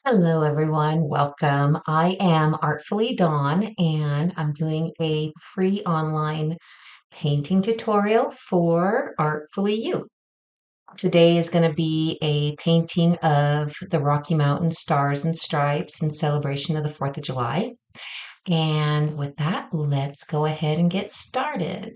Hello, everyone. Welcome. I am Artfully Dawn, and I'm doing a free online painting tutorial for Artfully You. Today is going to be a painting of the Rocky Mountain Stars and Stripes in celebration of the 4th of July. And with that, let's go ahead and get started.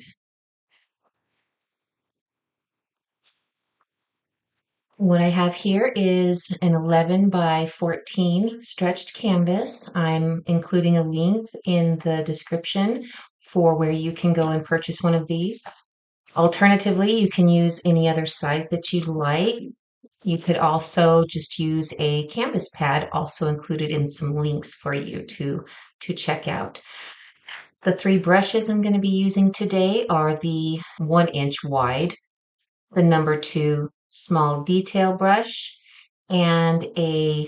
What I have here is an 11 by 14 stretched canvas. I'm including a link in the description for where you can go and purchase one of these. Alternatively, you can use any other size that you'd like. You could also just use a canvas pad, also included in some links for you to check out. The three brushes I'm going to be using today are the 1 inch wide, the number 2 small detail brush, and a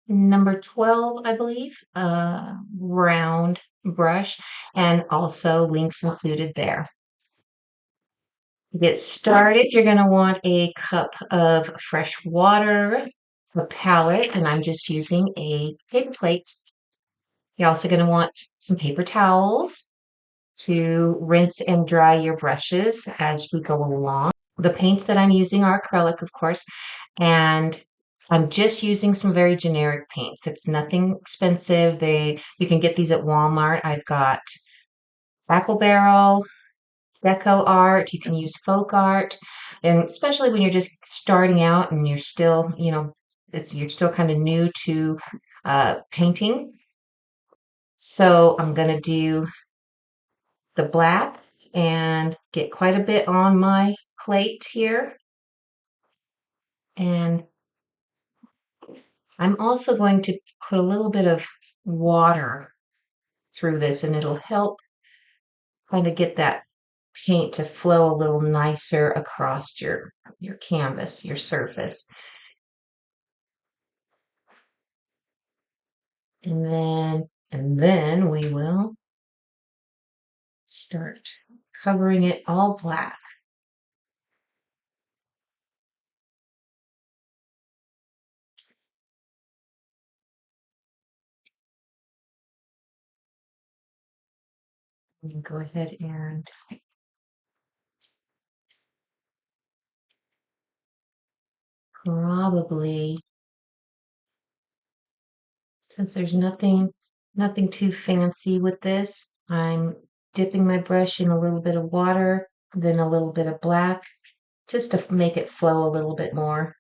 number 12, I believe, round brush, and also links included there. To get started, you're going to want a cup of fresh water, a palette, and I'm just using a paper plate. You're also going to want some paper towels to rinse and dry your brushes as we go along. The paints that I'm using are acrylic, of course, and I'm just using some very generic paints. It's nothing expensive. You can get these at Walmart. I've got Apple Barrel, Deco Art. You can use Folk Art, and especially when you're just starting out and you're still, you're still kind of new to painting. So I'm gonna do the black and get quite a bit on my plate here. And I'm also going to put a little bit of water through this, and it'll help kind of get that paint to flow a little nicer across your canvas, your surface. And then we will start covering it all black. I'm going to go ahead and probably, since there's nothing too fancy with this, I'm dipping my brush in a little bit of water, then a little bit of black, just to make it flow a little bit more.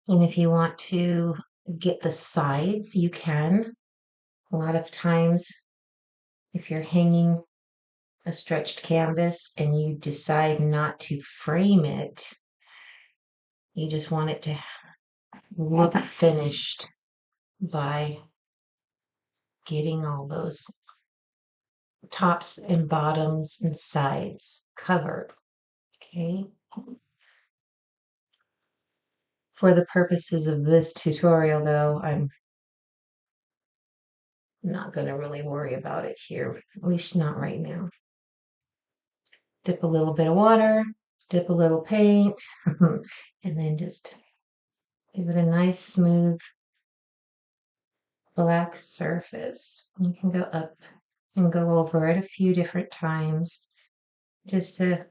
And if you want to get the sides, you can. A lot of times, if you're hanging a stretched canvas and you decide not to frame it, you just want it to look finished by getting all those tops and bottoms and sides covered. Okay. For the purposes of this tutorial, though, I'm not going to really worry about it here, at least not right now. Dip a little bit of water, dip a little paint, and then just give it a nice smooth black surface. You can go up and go over it a few different times just to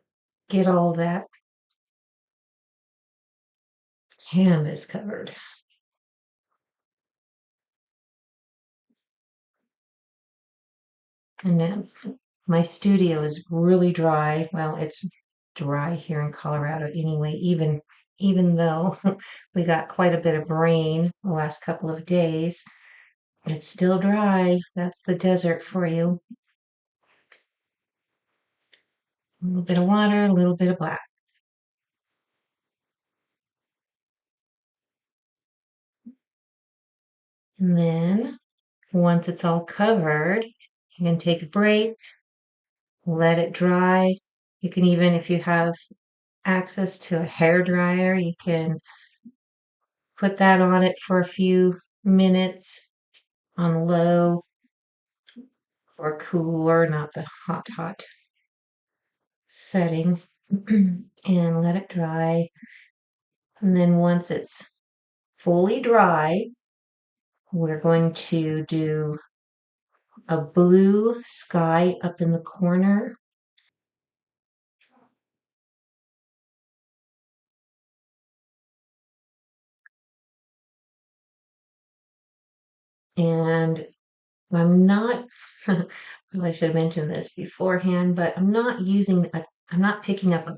get all that canvas covered. And then my studio is really dry. Well, it's dry here in Colorado anyway, even though we got quite a bit of rain the last couple of days. It's still dry. That's the desert for you. A little bit of water, a little bit of black. And then once it's all covered, you can take a break, let it dry. You can even, if you have access to a hair dryer, you can put that on it for a few minutes on low or cooler, not the hot setting, and let it dry. And then once it's fully dry, we're going to do a blue sky up in the corner. And I'm not, well, I should have mentioned this beforehand, but I'm not picking up a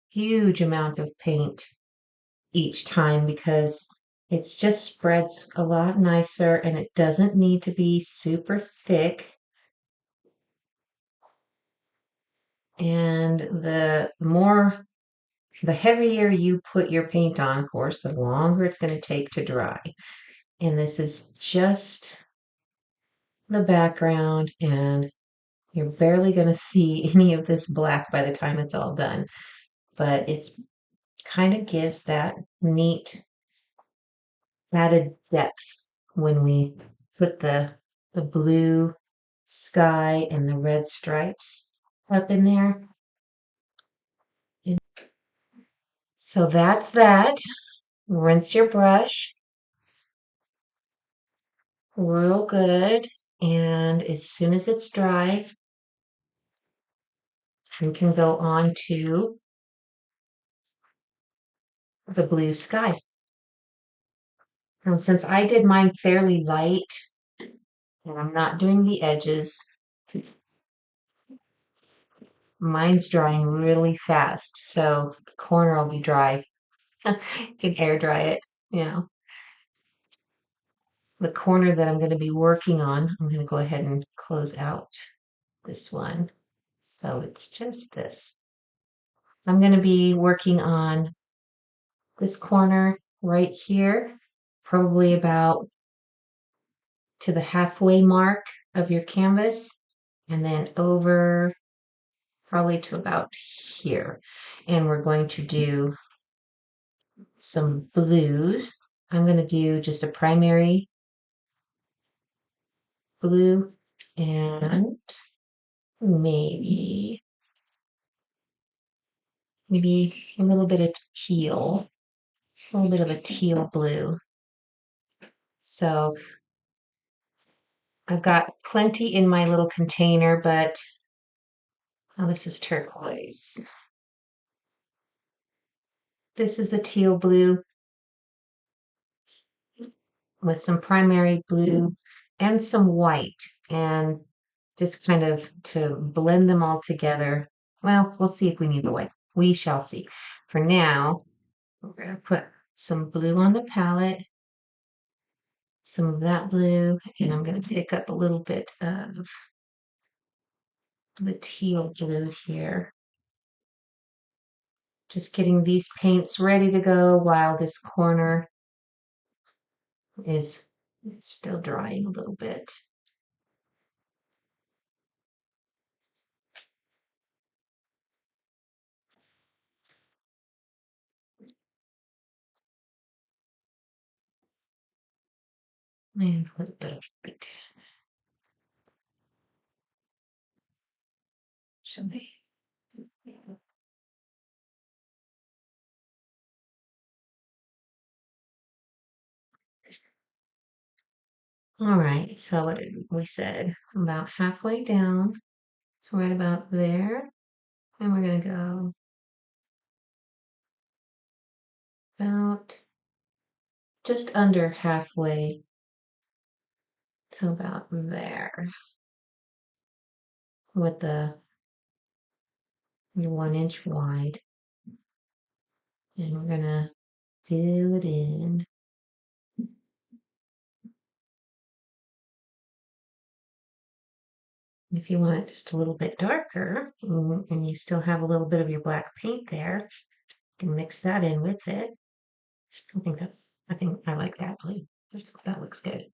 huge amount of paint each time because it just spreads a lot nicer and it doesn't need to be super thick. And the heavier you put your paint on, of course, the longer it's going to take to dry. And this is just the background, and you're barely going to see any of this black by the time it's all done. But it's kind of gives that neat added depth when we put the blue sky and the red stripes up in there. So that's that. Rinse your brush real good. And as soon as it's dry, we can go on to the blue sky. And since I did mine fairly light and I'm not doing the edges, mine's drying really fast. So the corner will be dry. You can air dry it, you know. The corner that I'm going to be working on, I'm going to go ahead and close out this one. So it's just this. I'm going to be working on this corner right here, probably about to the halfway mark of your canvas, and then over probably to about here. And we're going to do some blues. I'm going to do just a primary blue and maybe a little bit of teal, a little bit of a teal blue. So I've got plenty in my little container, but oh, this is turquoise. This is the teal blue with some primary blue and some white, and just kind of to blend them all together. Well, we'll see if we need the white. We shall see. For now, we're going to put some blue on the palette, some of that blue, and I'm going to pick up a little bit of the teal blue here. Just getting these paints ready to go while this corner is still drying a little bit. And a little bit of white. Should be. All right, so what did we said? About halfway down. So right about there. And we're going to go about just under halfway. So about there with the 1 inch wide. And we're going to fill it in. If you want it just a little bit darker and you still have a little bit of your black paint there, you can mix that in with it. I think I like that blue. That looks good.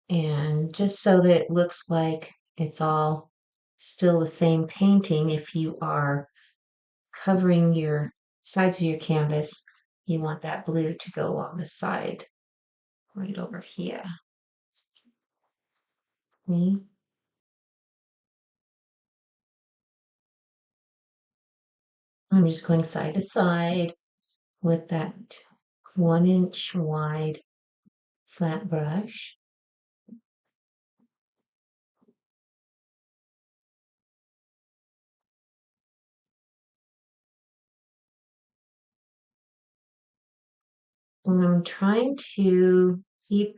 And just so that it looks like it's all still the same painting, if you are covering your sides of your canvas, you want that blue to go along the side, right over here. Okay. I'm just going side to side with that 1 inch wide flat brush. And I'm trying to keep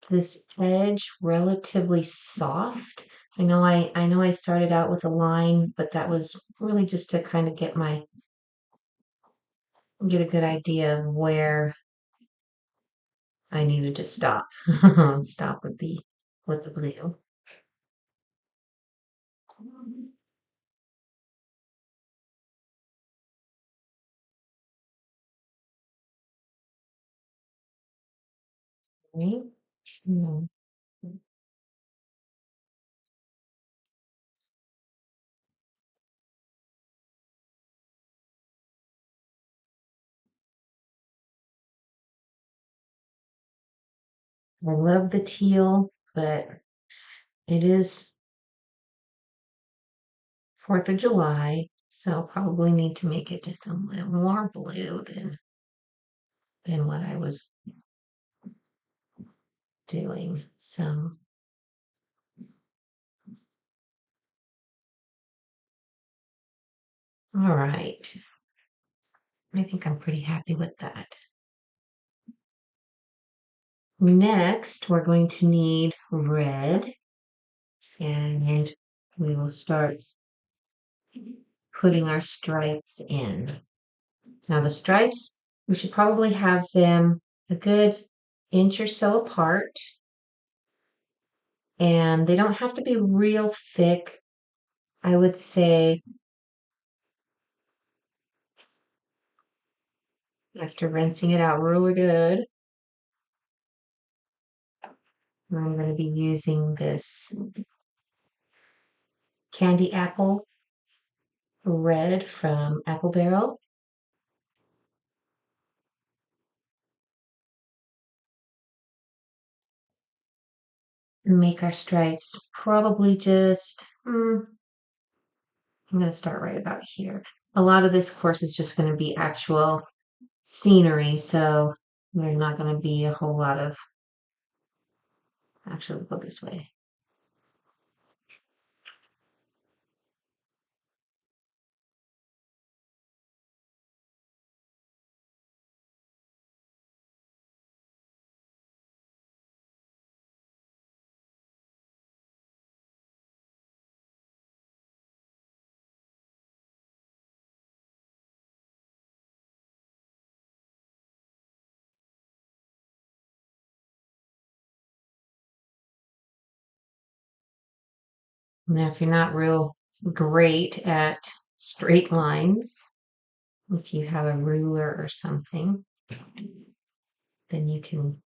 this edge relatively soft. I know I started out with a line, but that was really just to kind of get a good idea of where I needed to stop. Stop with the blue. Right? Mm. I love the teal, but it is 4th of July, so probably need to make it just a little more blue than what I was doing. So, all right. I think I'm pretty happy with that. Next, we're going to need red, and we will start putting our stripes in. Now, the stripes, we should probably have them a good inch or so apart, and they don't have to be real thick. I would say after rinsing it out really good, I'm going to be using this candy apple red from Apple Barrel. Make our stripes probably just, I'm going to start right about here. A lot of this course is just going to be actual scenery, so there's not going to be a whole lot of, actually, we'll go this way. Now, if you're not real great at straight lines, if you have a ruler or something, then you can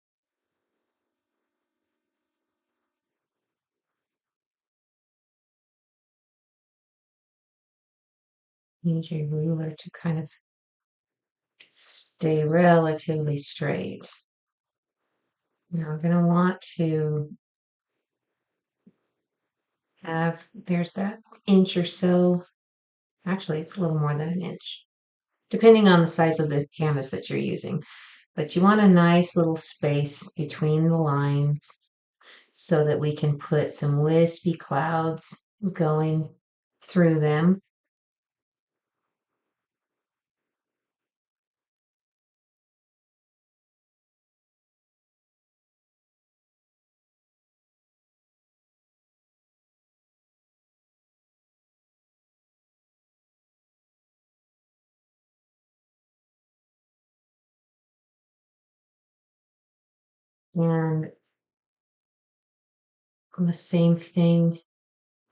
use your ruler to kind of stay relatively straight. Now we're going to want to there's that inch or so. Actually, it's a little more than an inch, depending on the size of the canvas that you're using. But you want a nice little space between the lines so that we can put some wispy clouds going through them. And the same thing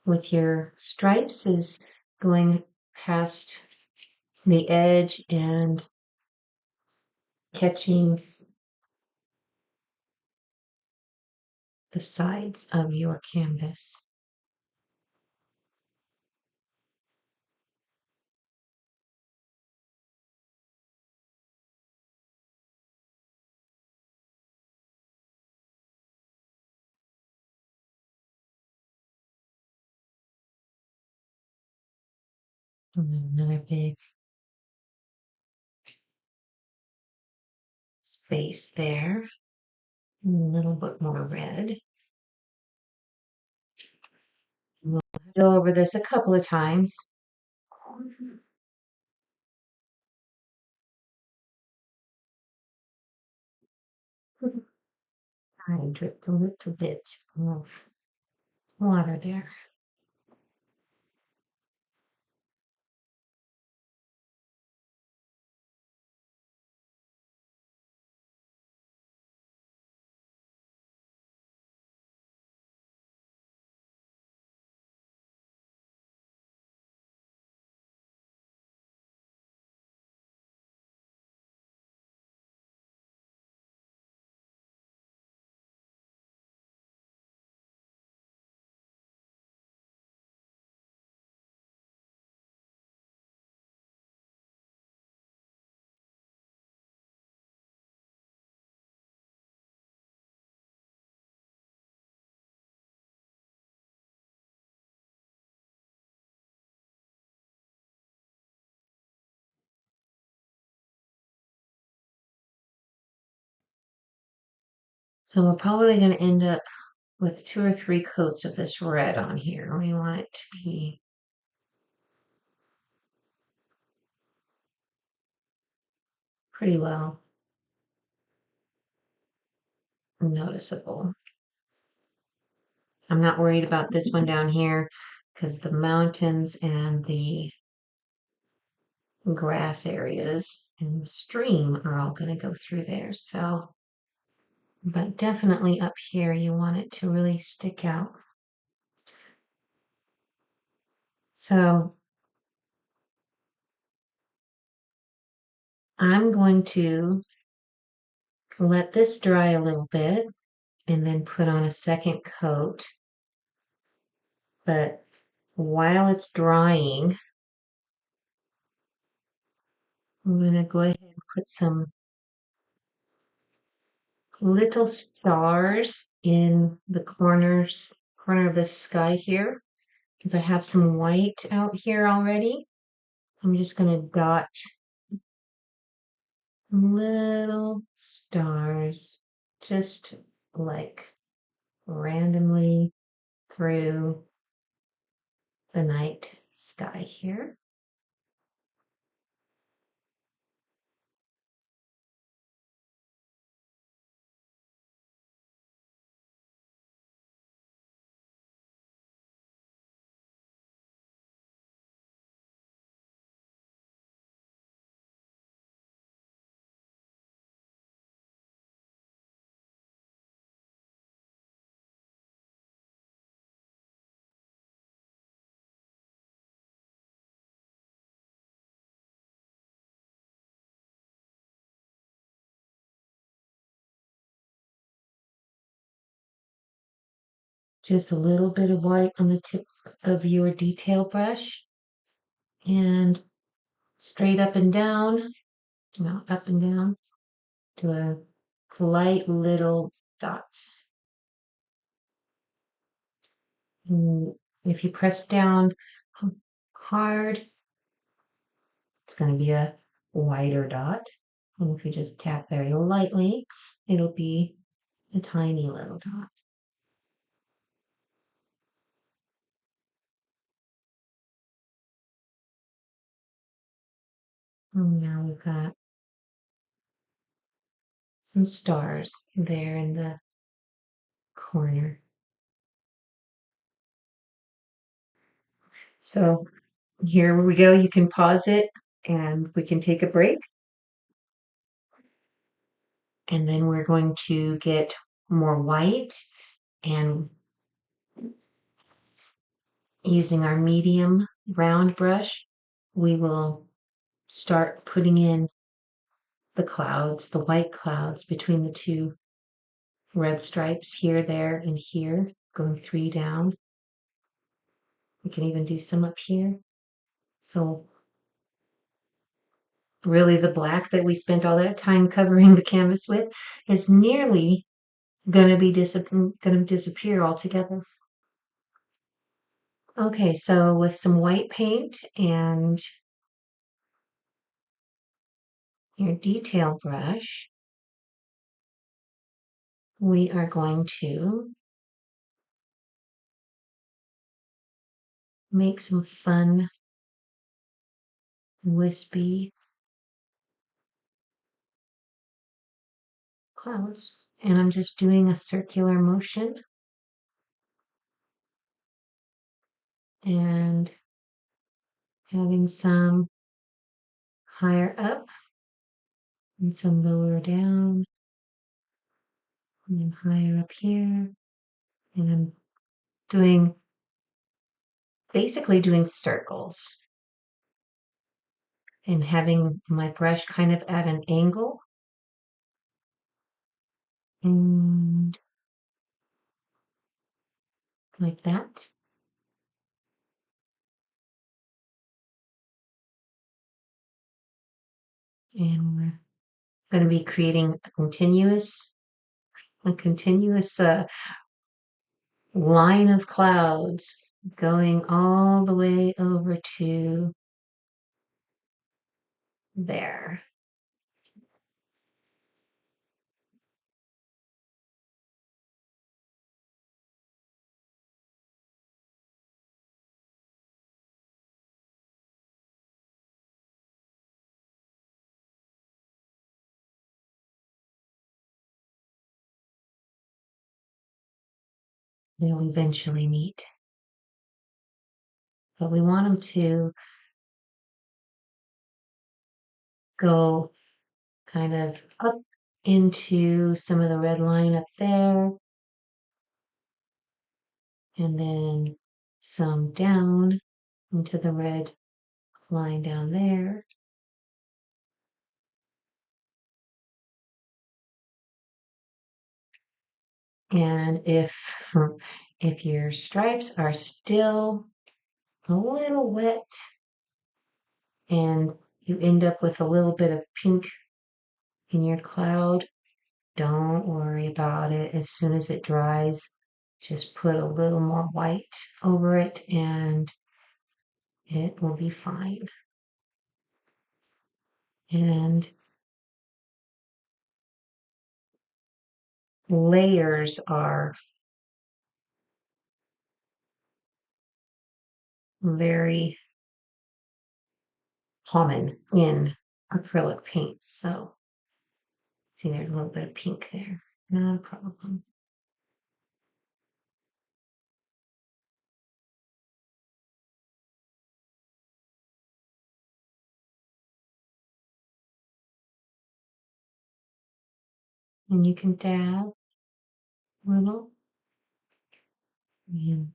with your stripes is going past the edge and catching the sides of your canvas. And then another big space there. A little bit more red. We'll go over this a couple of times. I dripped a little bit of water there. So we're probably going to end up with 2 or 3 coats of this red on here. We want it to be pretty well noticeable. I'm not worried about this one down here because the mountains and the grass areas and the stream are all going to go through there. So, but definitely up here, you want it to really stick out. So I'm going to let this dry a little bit and then put on a second coat. But while it's drying, I'm going to go ahead and put some little stars in the corner of this sky here because I have some white out here already. I'm just going to dot little stars just like randomly through the night sky here. Just a little bit of white on the tip of your detail brush and straight up and down, up and down to a light little dot. And if you press down hard, it's going to be a wider dot. And if you just tap very lightly, it'll be a tiny little dot. And now we've got some stars there in the corner. So here we go. You can pause it and we can take a break. And then we're going to get more white and using our medium round brush, we will start putting in the clouds, the white clouds between the two red stripes here, there, and here, going 3 down. We can even do some up here. So really the black that we spent all that time covering the canvas with is nearly going to disappear altogether. Okay, so with some white paint and your detail brush, we are going to make some fun, wispy clouds. And I'm just doing a circular motion and having some higher up and some lower down and then higher up here. And I'm doing basically doing circles and having my brush kind of at an angle and like that. And we're going to be creating a continuous line of clouds going all the way over to there. They'll eventually meet, but we want them to go kind of up into some of the red line up there and then some down into the red line down there. And if your stripes are still a little wet and you end up with a little bit of pink in your cloud, don't worry about it. As soon as it dries, just put a little more white over it and it will be fine. And layers are very common in acrylic paint. So see, there's a little bit of pink there. Not a problem. And you can dab a little. And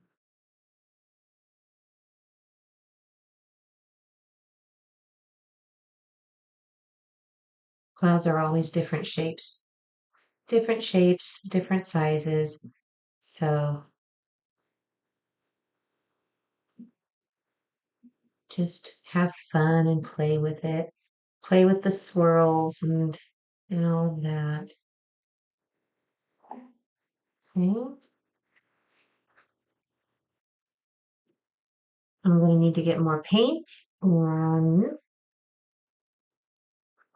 clouds are always different shapes, different sizes. So just have fun and play with it. Play with the swirls and all of that. Okay. I'm going to need to get more paint and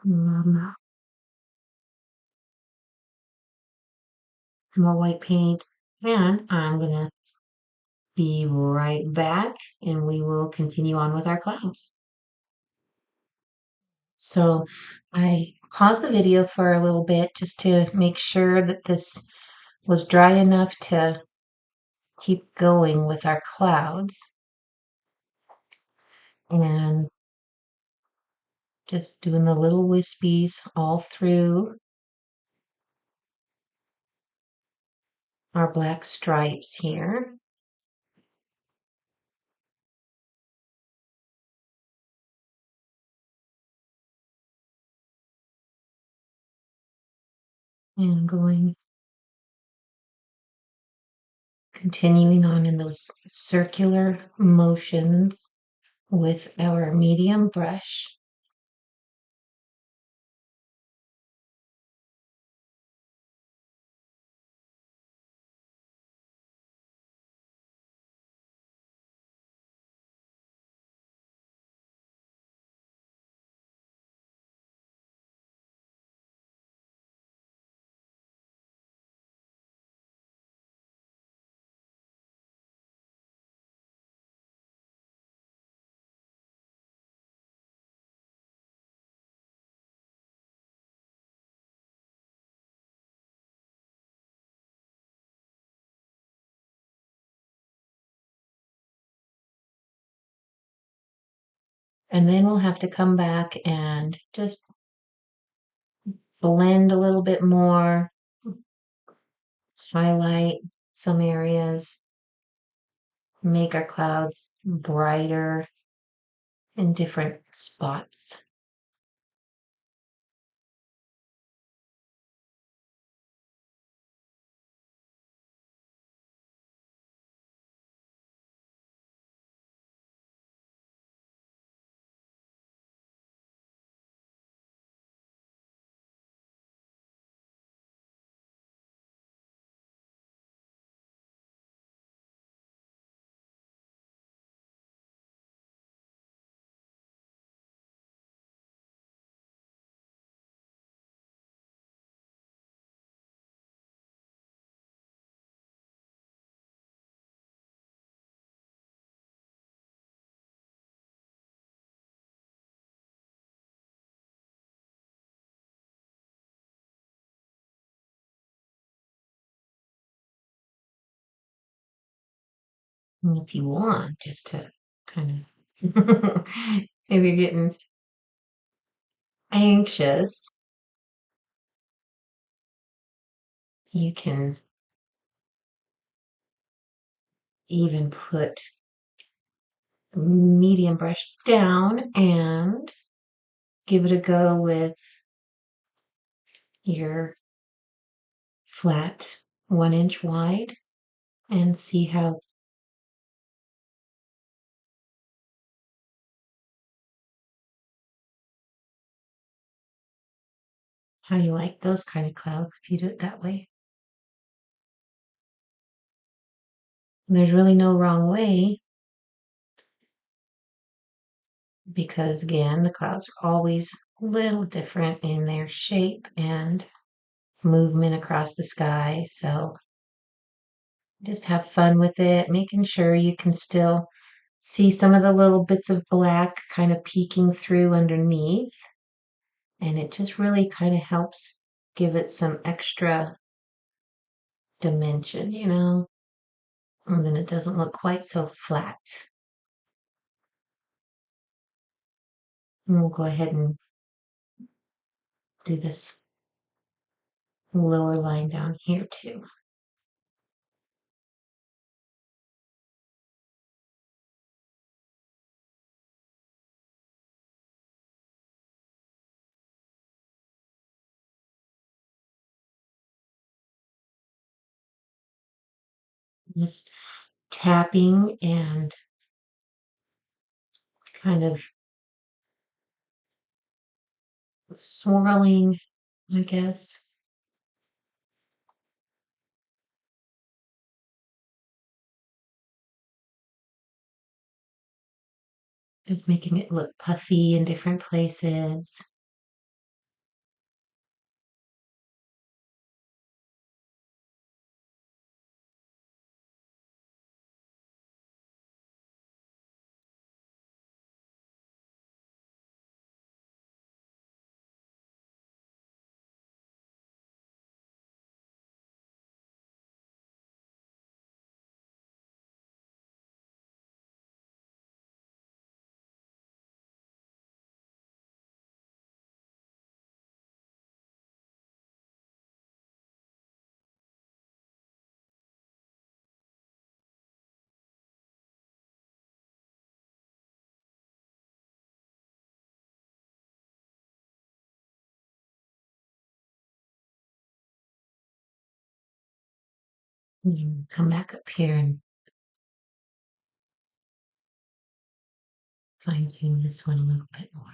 um, more white paint. And I'm going to be right back and we will continue on with our clouds. So I paused the video for a little bit just to make sure that this was dry enough to keep going with our clouds. And just doing the little wispies all through our black stripes here. And continuing on in those circular motions with our medium brush. And then we'll have to come back and just blend a little bit more, highlight some areas, make our clouds brighter in different spots. And if you want, just to kind of, if you're getting anxious, you can even put medium brush down and give it a go with your flat 1 inch wide and see how you like those kind of clouds if you do it that way. There's really no wrong way because again, the clouds are always a little different in their shape and movement across the sky. So just have fun with it, making sure you can still see some of the little bits of black kind of peeking through underneath. And it just really kind of helps give it some extra dimension, and then it doesn't look quite so flat. And we'll go ahead and do this lower line down here too. Just tapping and kind of swirling, I guess. Just making it look puffy in different places. And come back up here and fine tune this one a little bit more.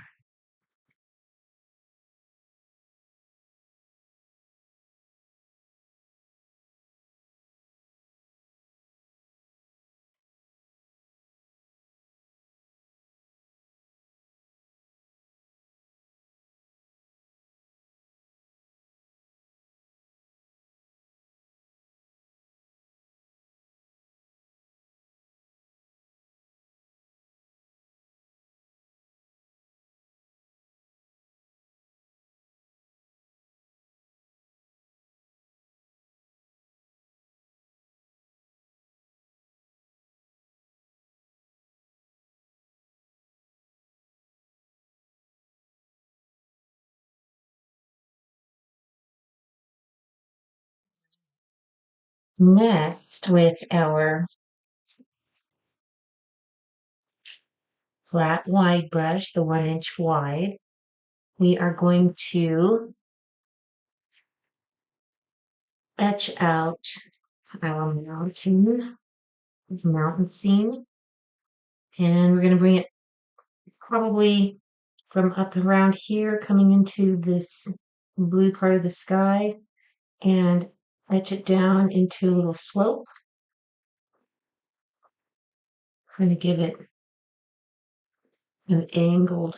Next, with our flat wide brush, the 1 inch wide, we are going to etch out our mountain scene, and we're going to bring it probably from up around here, coming into this blue part of the sky, and etch it down into a little slope. I'm going to give it an angled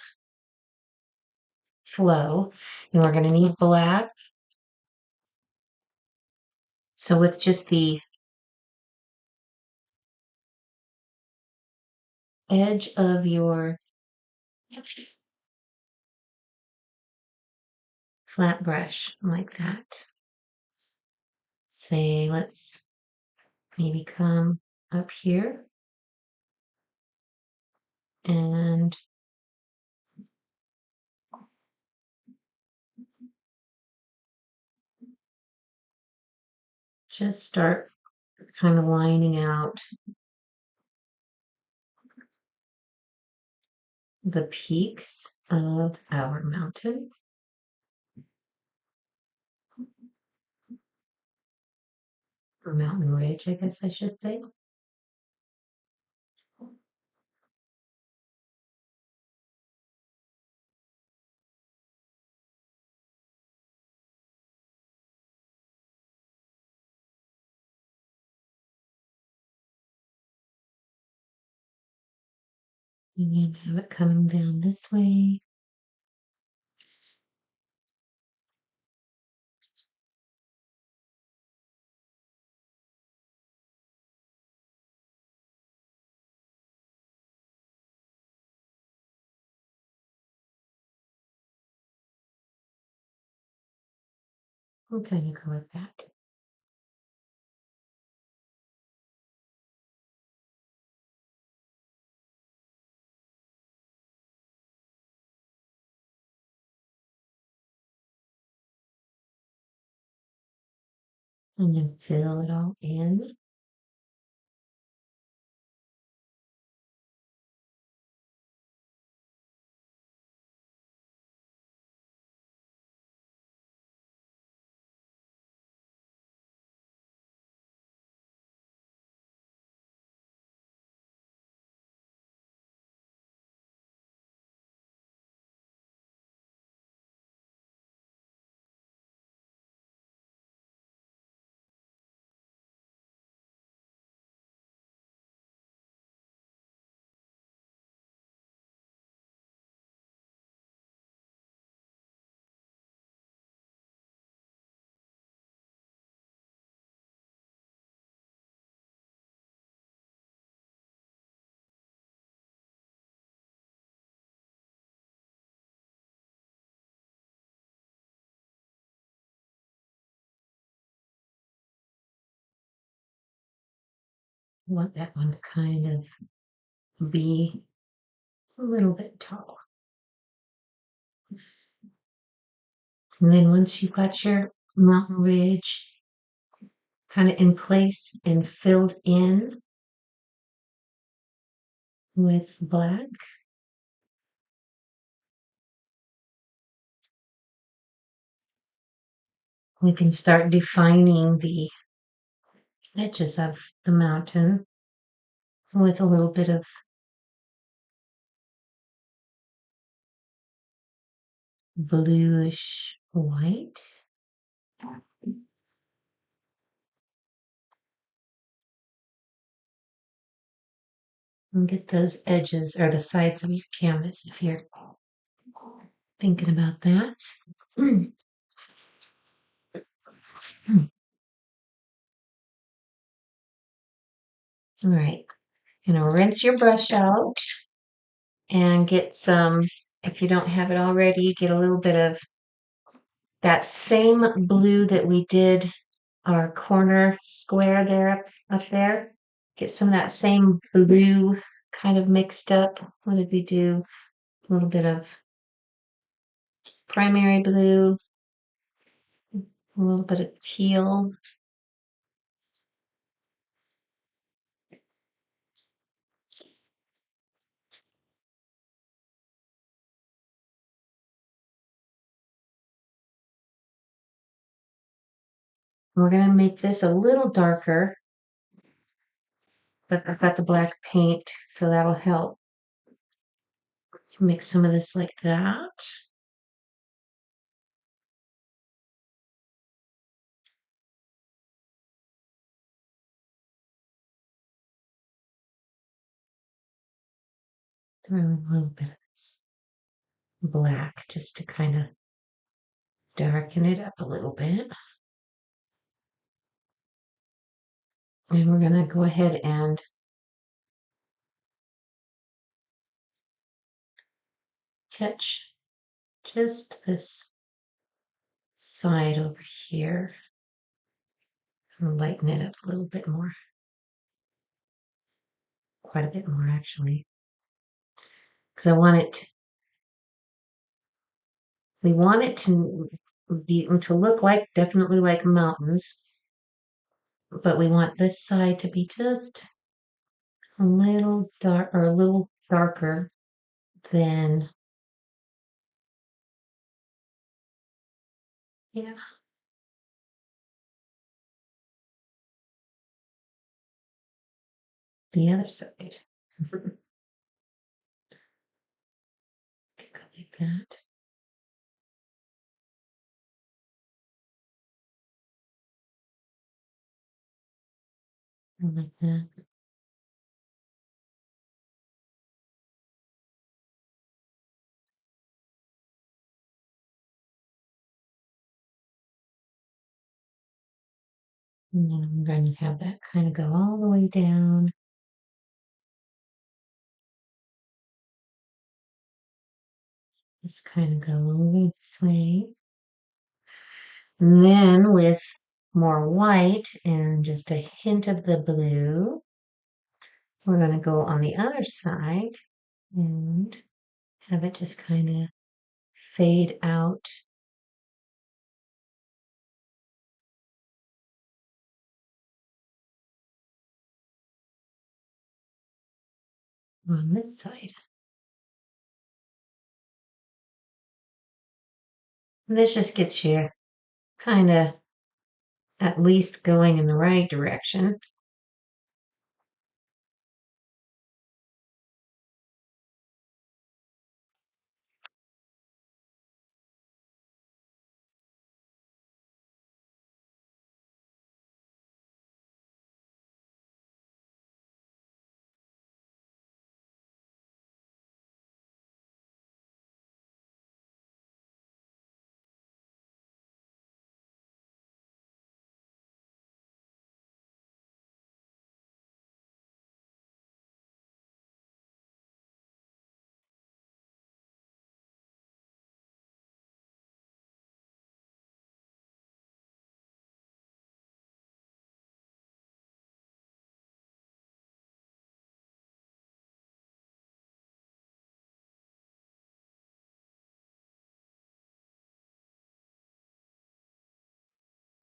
flow, and we're going to need black. So with just the edge of your flat brush like that, say, let's maybe come up here and just start kind of lining out the peaks of our mountain, or mountain ridge, I guess I should say. And then have it coming down this way. We'll kind of go like that. And then fill it all in. I want that one to kind of be a little bit tall. And then once you've got your mountain ridge kind of in place and filled in with black, we can start defining the edges of the mountain with a little bit of bluish white. And get those edges or the sides of your canvas if you're thinking about that. All right, rinse your brush out and get some, if you don't have it already, get a little bit of that same blue that we did our corner square there up there. Get some of that same blue kind of mixed up. What did we do? A little bit of primary blue, a little bit of teal, We're going to make this a little darker, but I've got the black paint, so that'll help. Mix some of this like that. Throw a little bit of this black just to kind of darken it up a little bit. And we're going to go ahead and catch just this side over here and lighten it up a little bit more. Quite a bit more actually. Because we want it to look like, definitely like mountains, but we want this side to be just a little dark or a little darker than, yeah, the other side. Go like that. And like that. And then I'm going to have that kind of go all the way down. Just kind of go over this way. And then with more white and just a hint of the blue, we're going to go on the other side and have it just kind of fade out on this side. This just gets you kind of at least going in the right direction.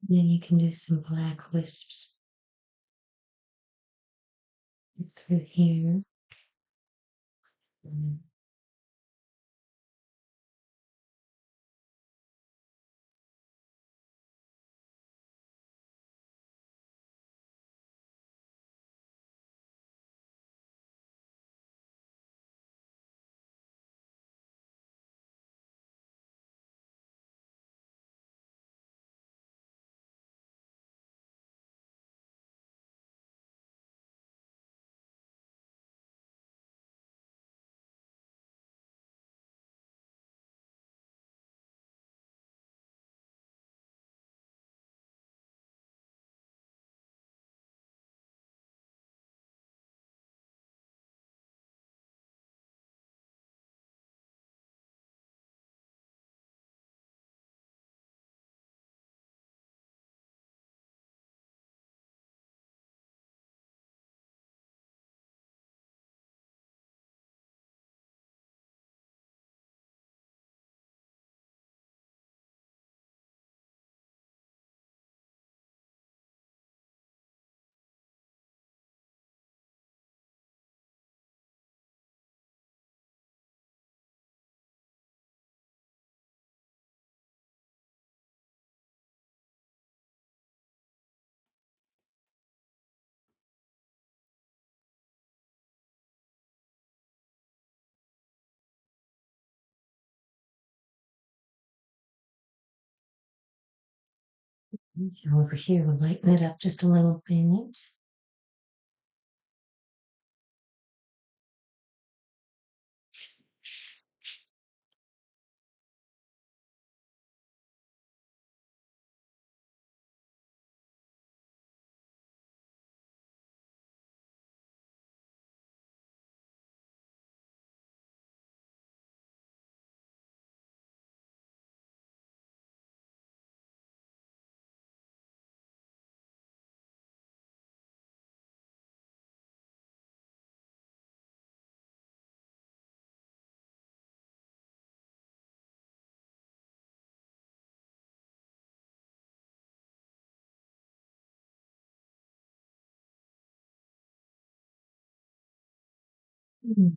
Then you can do some black wisps through here. Mm. Over here, we'll lighten it up just a little bit. Hmm,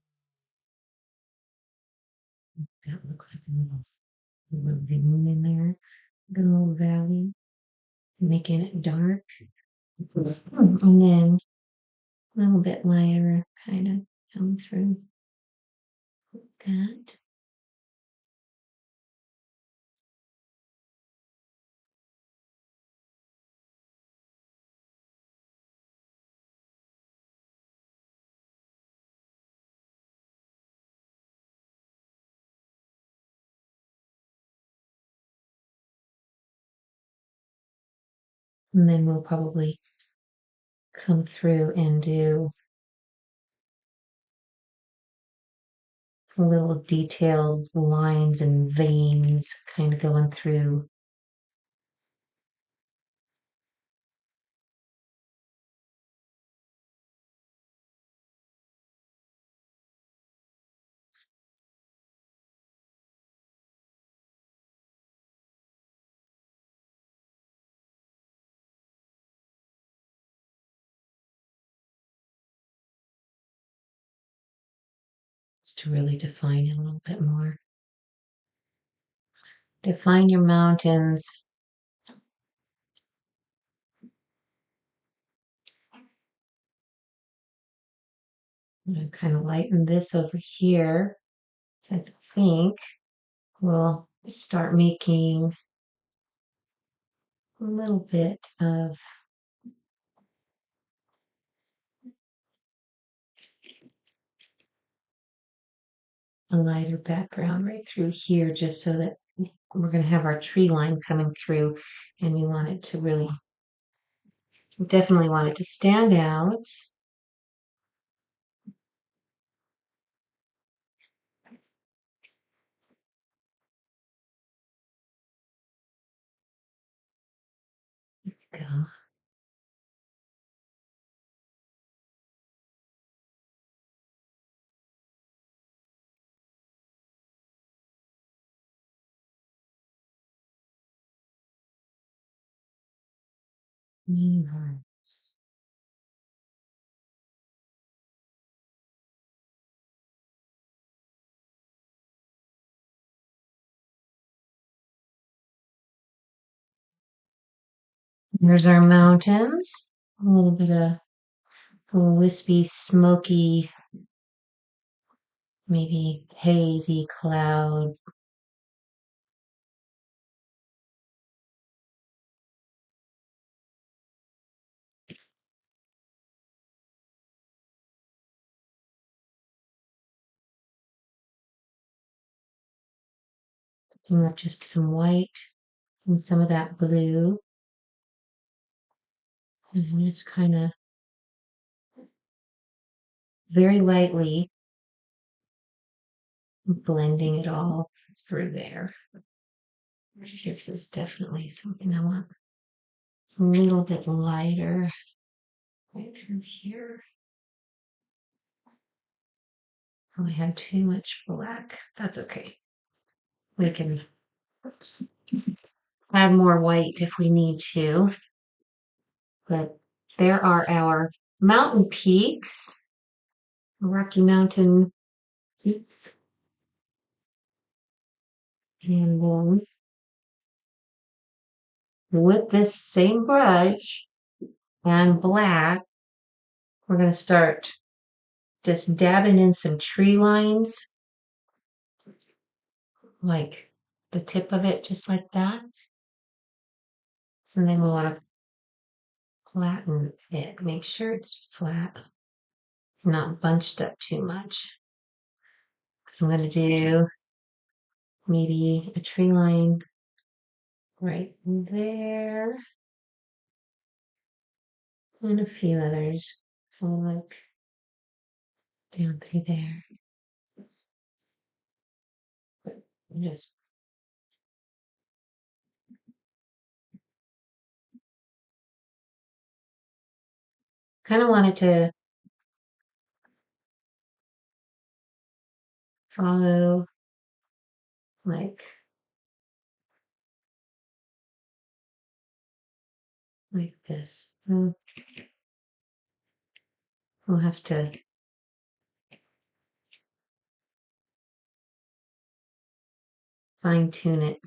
that looks like a little room in there, a little valley, making it dark. And then a little bit lighter, kind of come through that. And then we'll probably come through and do little detailed lines and veins kind of going through. Just to really define it a little bit more. Define your mountains. I'm going to kind of lighten this over here. So I think we'll start making a little bit of a lighter background right through here, just so that we're going to have our tree line coming through, and we want it to really, definitely want it to stand out. Go. Alright. Here's our mountains. A little bit of a wispy, smoky, maybe hazy cloud. Picking up just some white and some of that blue. And just kind of very lightly blending it all through there. This is definitely something I want a little bit lighter right through here. Probably had too much black. That's okay. We can add more white if we need to. But there are our mountain peaks, Rocky Mountain peaks. And then with this same brush and black, we're going to start just dabbing in some tree lines, like the tip of it, just like that. And then we'll want to flatten it. Make sure it's flat, not bunched up too much. Because I'm going to do maybe a tree line right there and a few others. So like down through there. But just kind of wanted to follow like this. We'll have to fine tune it,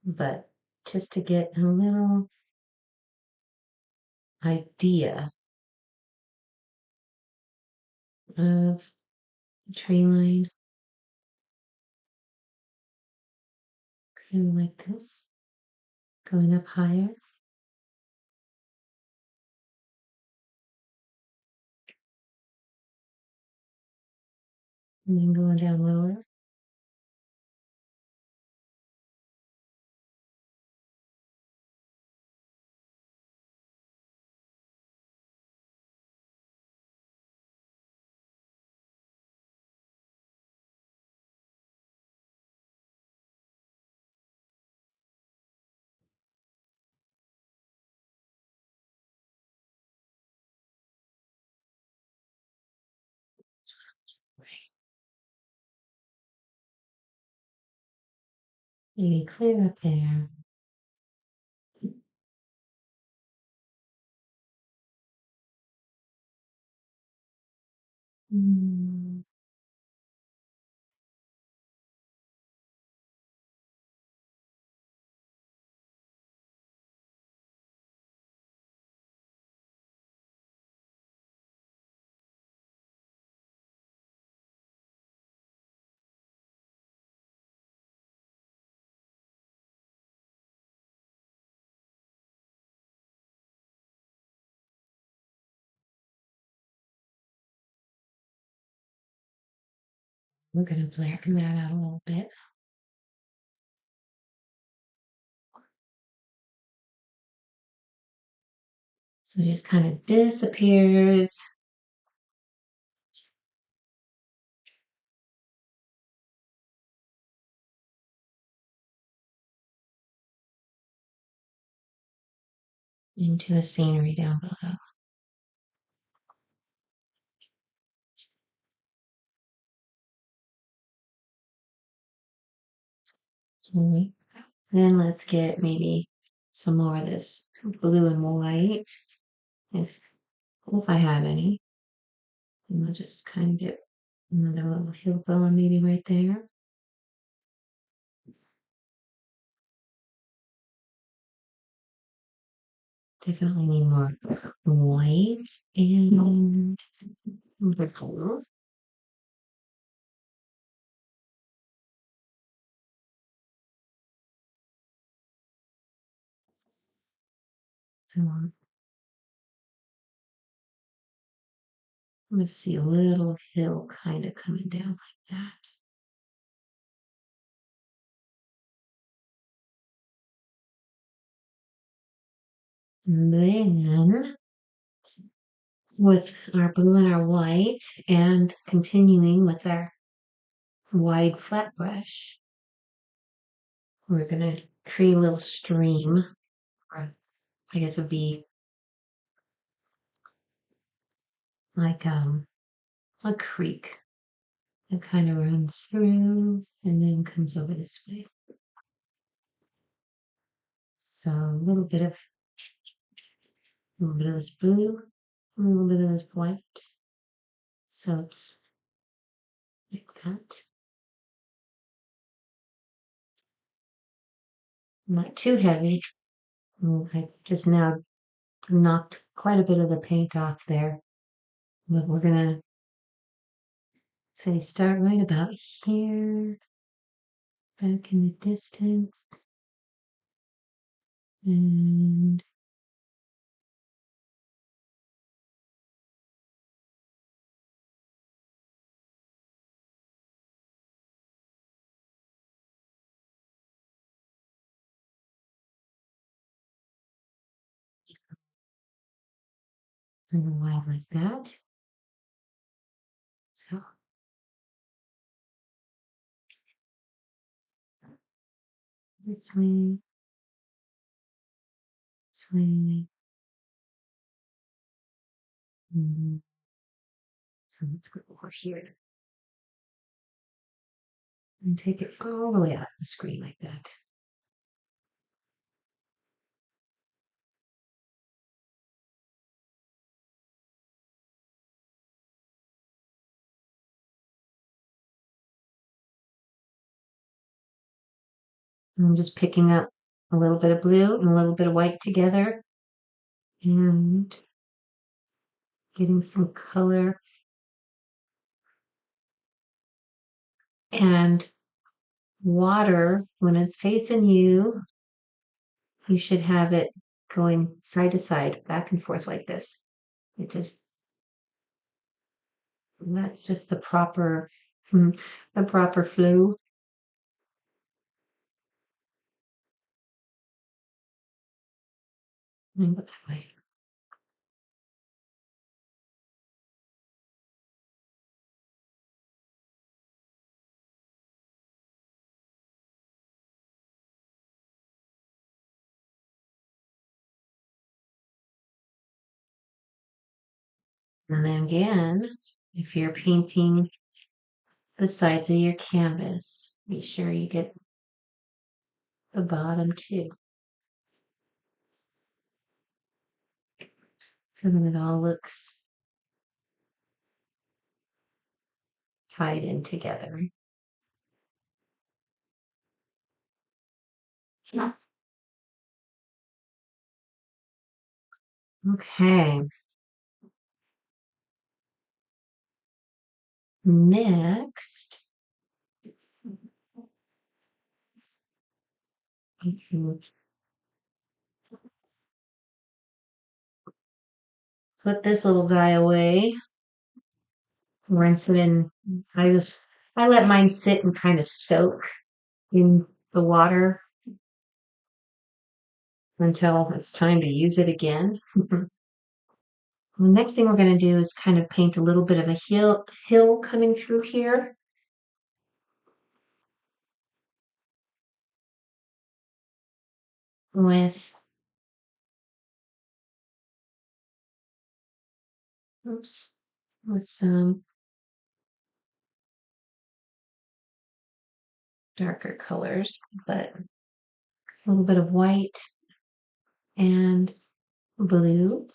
but just to get a little idea of the tree line, kind of like this, going up higher, and then going down lower. Maybe clear up there. Mm, we're going to blacken that out a little bit. So it just kind of disappears. Into the scenery down below. Okay. Then let's get maybe some more of this blue and white, if I have any. And I'll just kind of get another little hill going maybe right there. Definitely need more white and purple. So I'm gonna see a little hill kind of coming down like that. And then with our blue and our white and continuing with our wide flat brush, we're gonna create a little stream, or I guess it would be like a creek that kind of runs through and then comes over this way. So a little bit of this blue, a little bit of this white. So it's like that. Not too heavy. I just now knocked quite a bit of the paint off there. But we're gonna say start right about here, back in the distance, And like that. So this way, this way. So let's go over here and take it all the way out the screen like that. And I'm just picking up a little bit of blue and a little bit of white together and getting some color. And water, when it's facing you, you should have it going side to side, back and forth like this. It just, that's just the proper flow. Let me go that way. And then again, if you're painting the sides of your canvas, be sure you get the bottom too. So then it all looks tied in together. Okay, next, put this little guy away, rinse it in. I let mine sit and kind of soak in the water until it's time to use it again. The next thing we're going to do is kind of paint a little bit of a hill coming through here with, oops, with some darker colors, but a little bit of white and blue.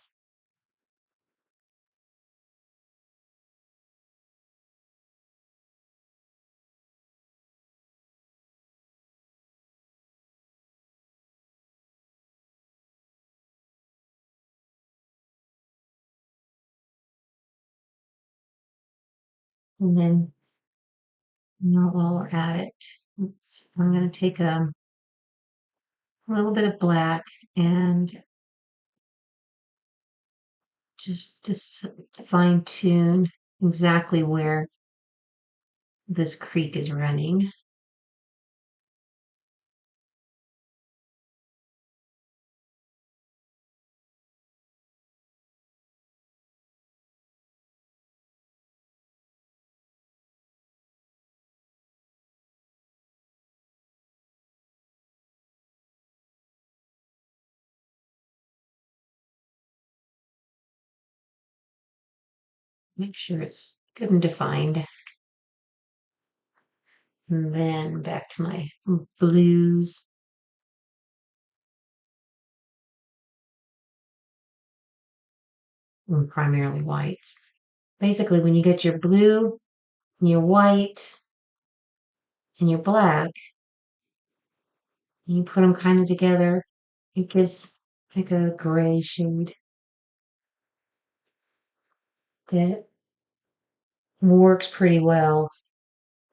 And then, while we're at it, I'm going to take a little bit of black and just fine tune exactly where this creek is running. Make sure it's good and defined. And then back to my blues. And primarily whites. Basically, when you get your blue, your white, and your black, you put them kind of together, it gives like a gray shade that works pretty well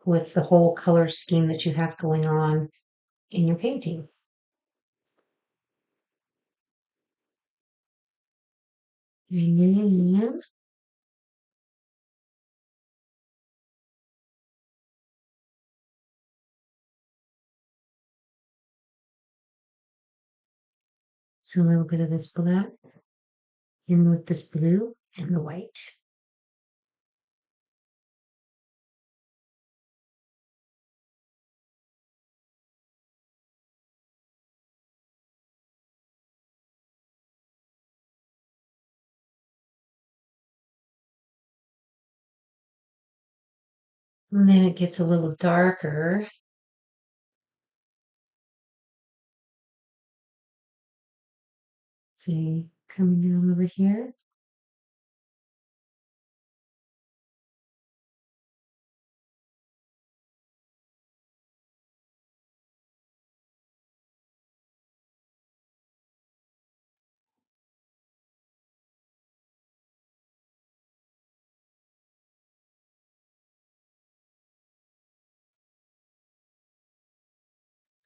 with the whole color scheme that you have going on in your painting. And then so a little bit of this black in with this blue and the white. And then it gets a little darker. See, coming down over here.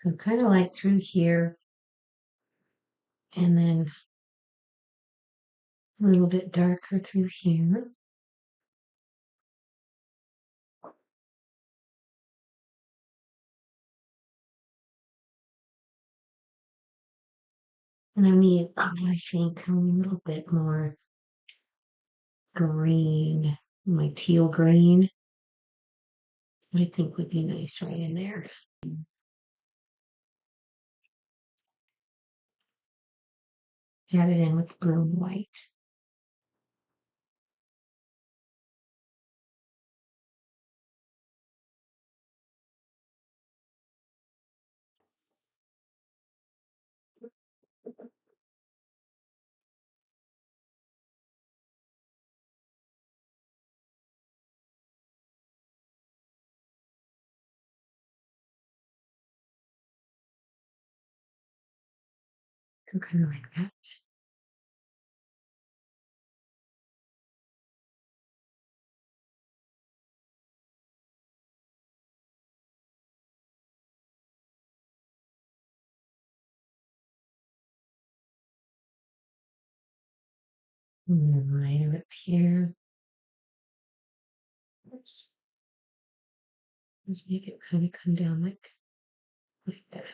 So kind of like through here and then a little bit darker through here. And I need, I think, a little bit more green, my teal green, I think would be nice right in there. Add it in with blue and white. So kind of like that. And then right up here. Oops. Just make it kind of come down like that.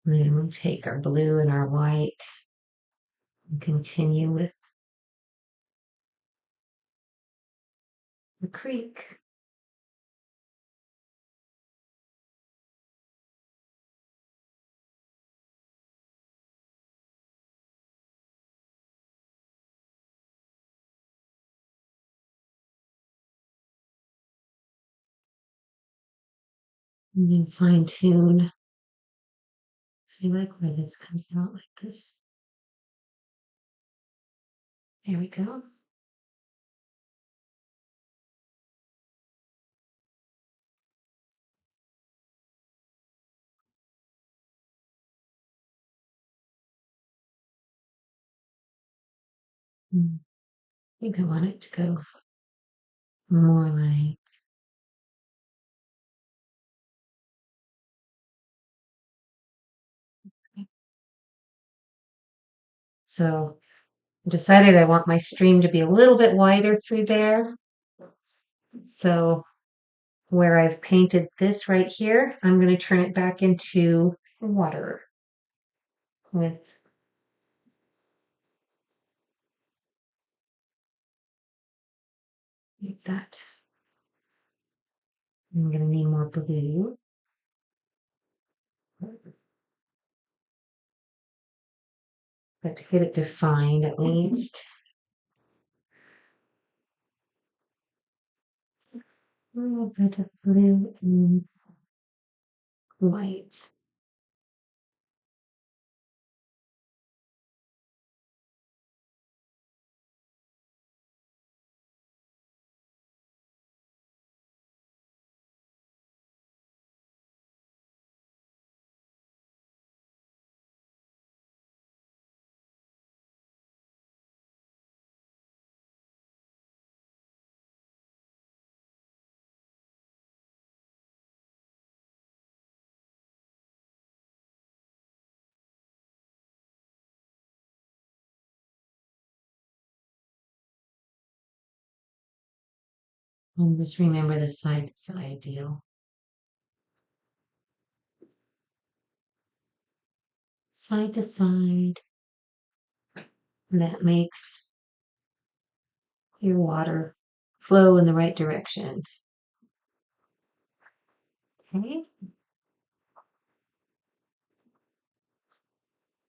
And then we'll take our blue and our white and continue with the creek. And then fine tune. See, like where this comes out like this. There we go. I think I want it to go more like so. I decided I want my stream to be a little bit wider through there. So where I've painted this right here, I'm going to turn it back into water with like that. I'm going to need more blue. But to get it defined at least. A little bit of blue and white. And just remember the side to side deal. Side to side. That makes your water flow in the right direction. Okay.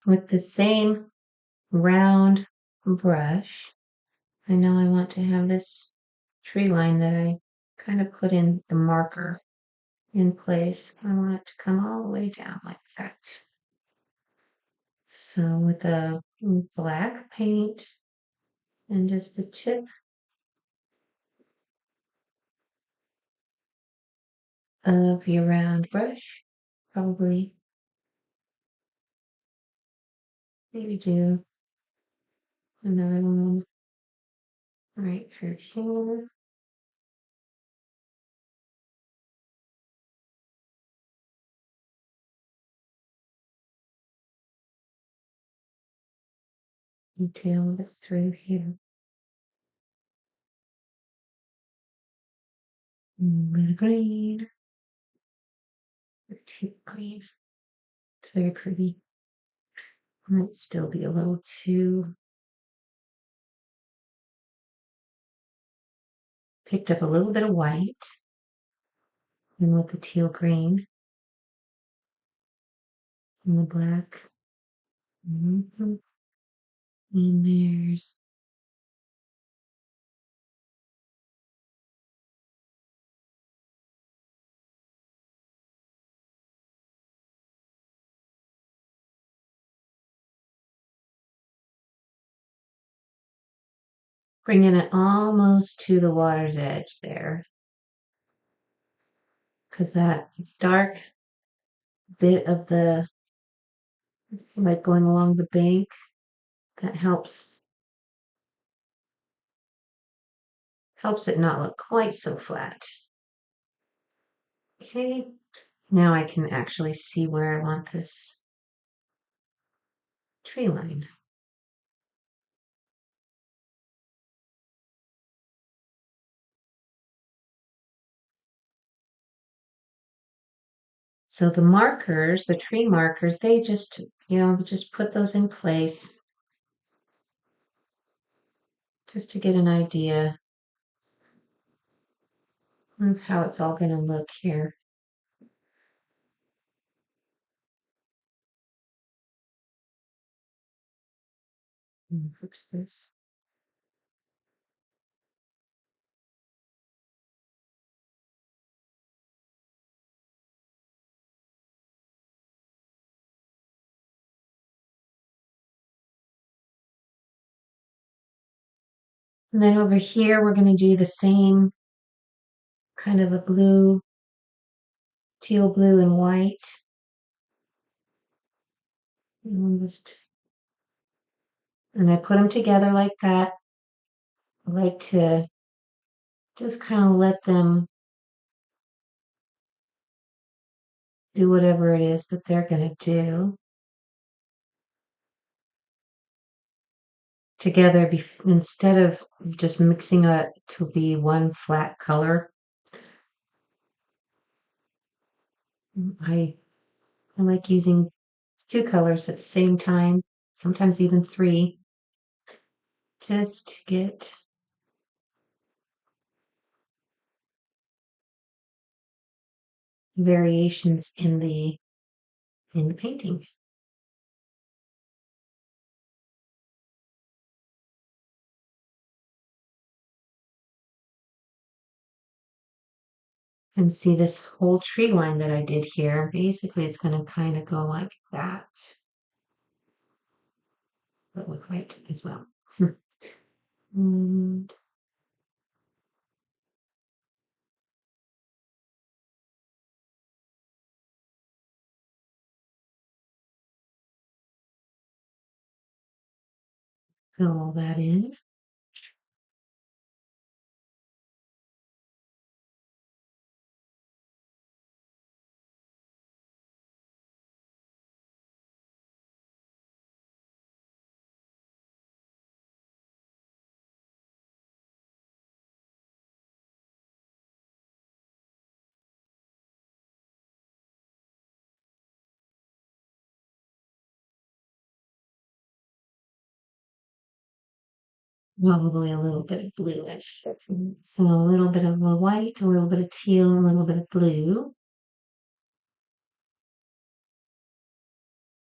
With the same round brush, I know I want to have this tree line that I kind of put in the marker in place. I want it to come all the way down like that. So with the black paint and just the tip of your round brush, probably maybe do another one right through here. Detail this through here. A bit of green, too green. It's very pretty. Might still be a little too. Picked up a little bit of white and with the teal green and the black. And there's bringing it almost to the water's edge there. Because that dark bit of the, like going along the bank, that helps it not look quite so flat. Okay, now I can actually see where I want this tree line. So the markers, the tree markers, they just, just put those in place just to get an idea of how it's all going to look here. Fix this. And then over here, we're going to do the same kind of a blue, teal blue and white. And I put them together like that. I like to just kind of let them do whatever it is that they're going to do together instead of just mixing it to be one flat color. I like using two colors at the same time, sometimes even three, just to get variations in the painting. And see this whole tree line that I did here. Basically, it's going to kind of go like that, but with white as well. And fill all that in. Probably a little bit of bluish. So a little bit of a white, a little bit of teal, a little bit of blue.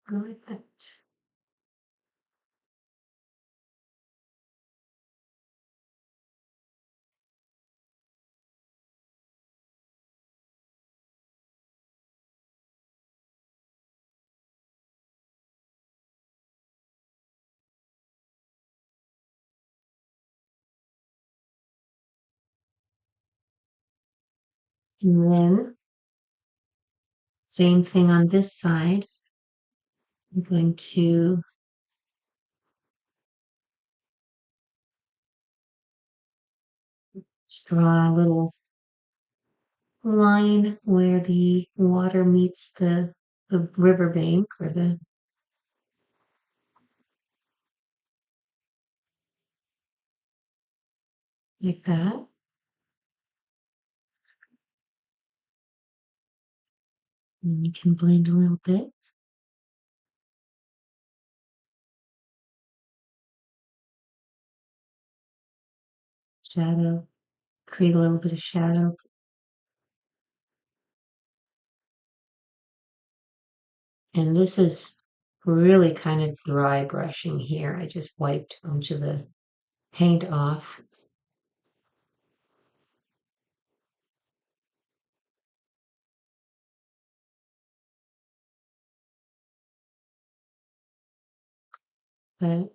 Go like that. And then same thing on this side. I'm going to draw a little line where the water meets the riverbank or the like that. And you can blend a little bit. Shadow, create a little bit of shadow. And this is really kind of dry brushing here. I just wiped a bunch of the paint off. But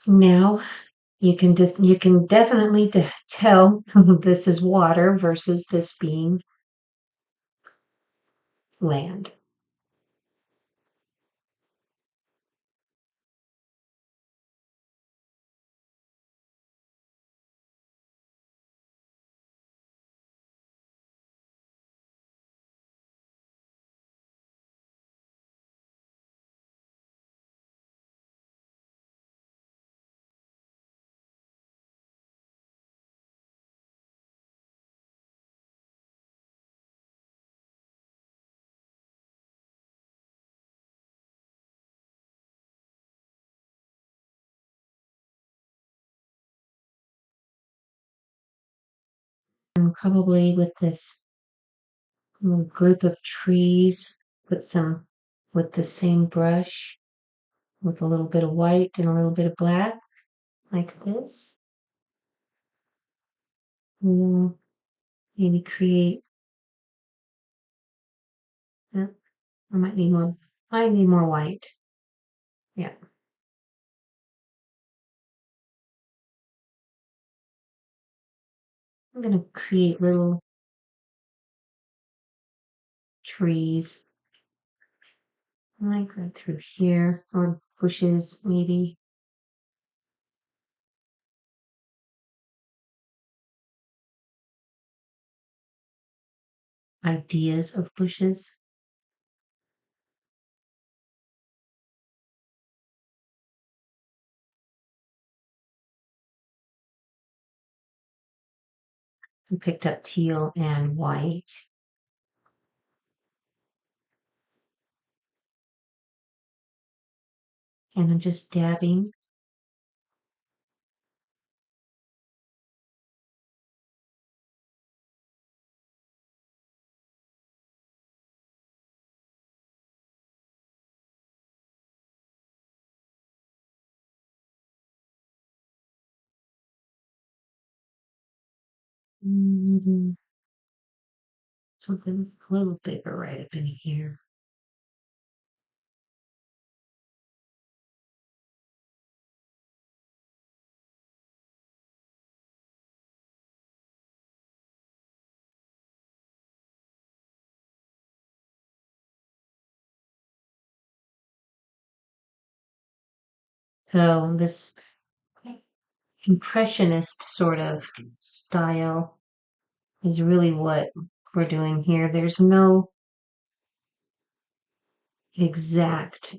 now you can definitely tell this is water versus this being land. And probably with this little group of trees, put some with the same brush with a little bit of white and a little bit of black, like this. We'll maybe create, I might need more white. Yeah. I'm gonna create little trees, like right through here, or bushes, maybe. Ideas of bushes. I picked up teal and white, and I'm just dabbing. Mm, something a little bigger right up in here. So this impressionist sort of style is really what we're doing here. There's no exact,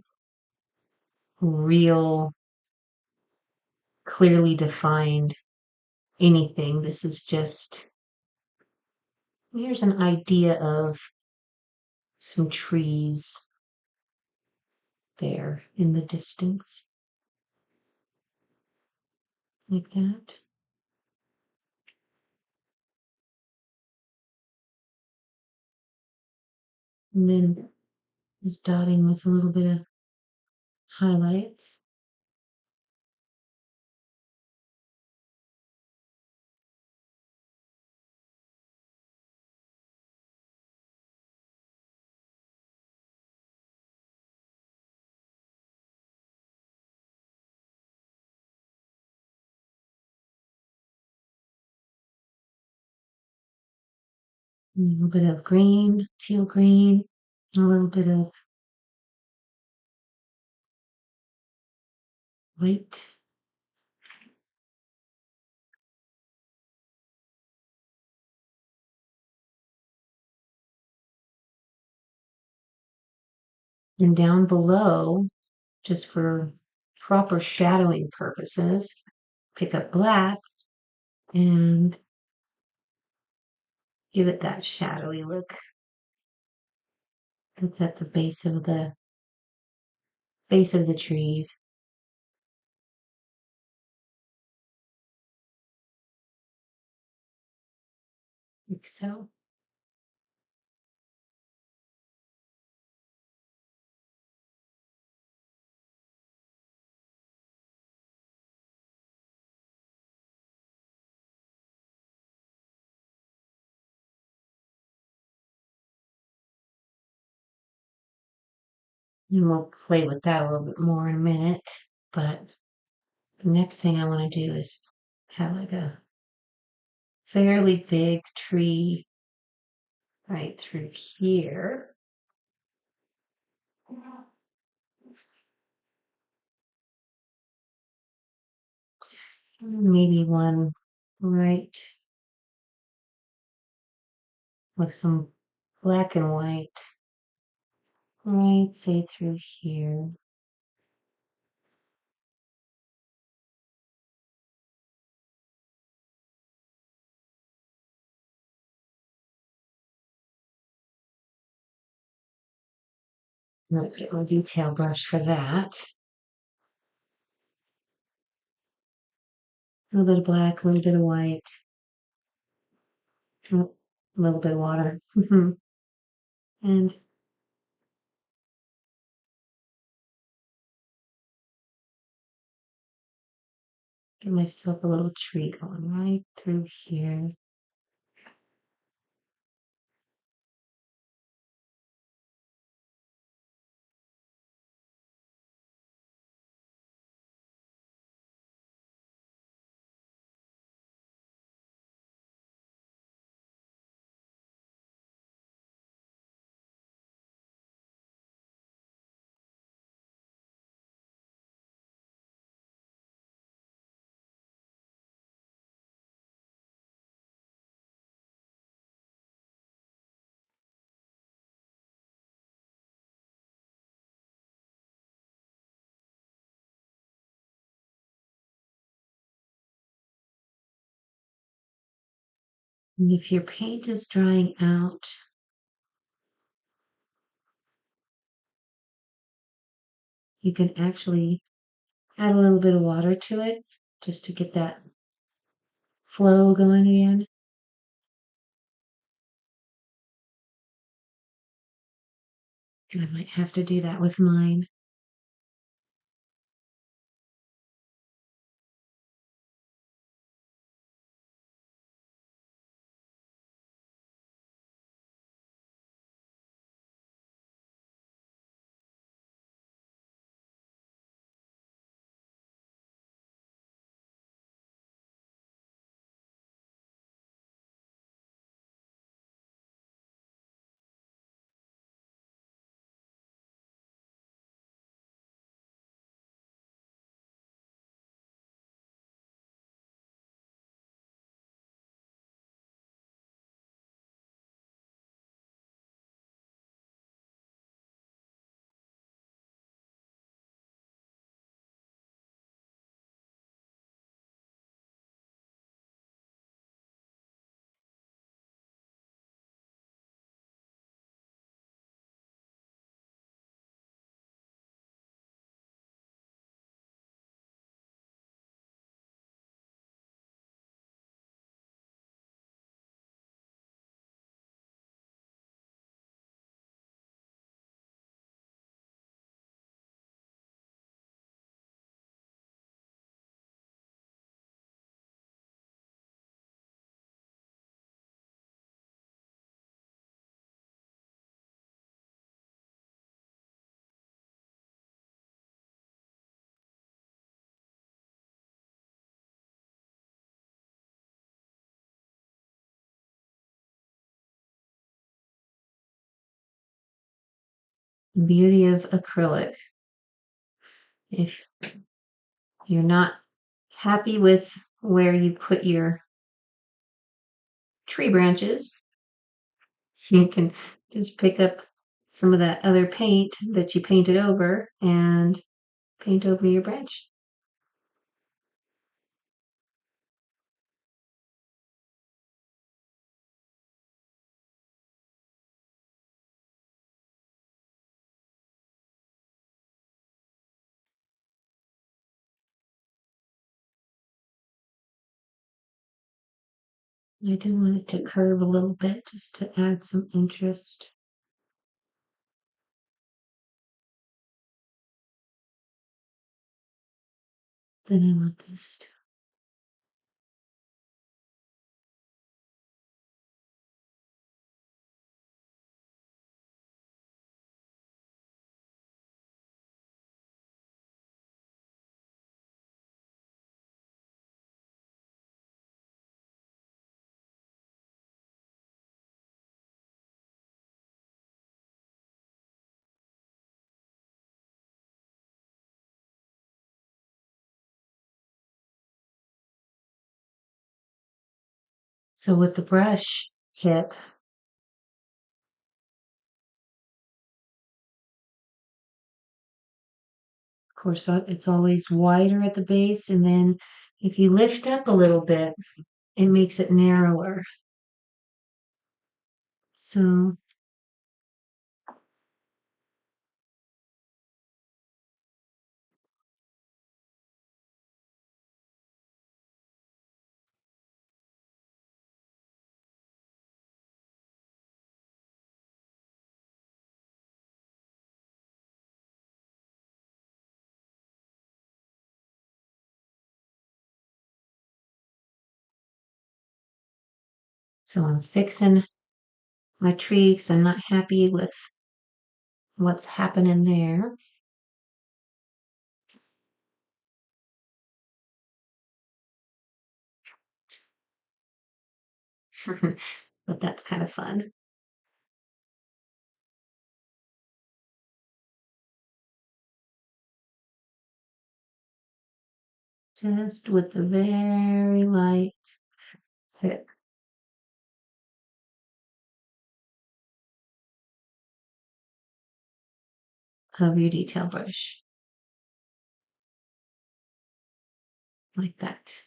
real, clearly defined anything. This is just, here's an idea of some trees there in the distance. like that. And then just dotting with a little bit of highlights. A little bit of green, teal green, a little bit of white. And down below, just for proper shadowing purposes, pick up black and give it that shadowy look. That's at the base of the trees. Like so. And we'll play with that a little bit more in a minute. But the next thing I want to do is have like a fairly big tree right through here. Maybe one right with some black and white. Right, say through here. Let's get my detail brush for that. A little bit of black, a little bit of white, a little bit of water. And get myself a little tree going right through here. And if your paint is drying out, you can actually add a little bit of water to it just to get that flow going again. I might have to do that with mine. The beauty of acrylic. If you're not happy with where you put your tree branches, you can just pick up some of that other paint that you painted over and paint over your branch. I do want it to curve a little bit just to add some interest. Then I want this to. So with the brush tip, of course, it's always wider at the base, and then if you lift up a little bit, it makes it narrower. So I'm fixing my tree because I'm not happy with what's happening there. But that's kind of fun. Just with the very light tip of your detail brush, like that.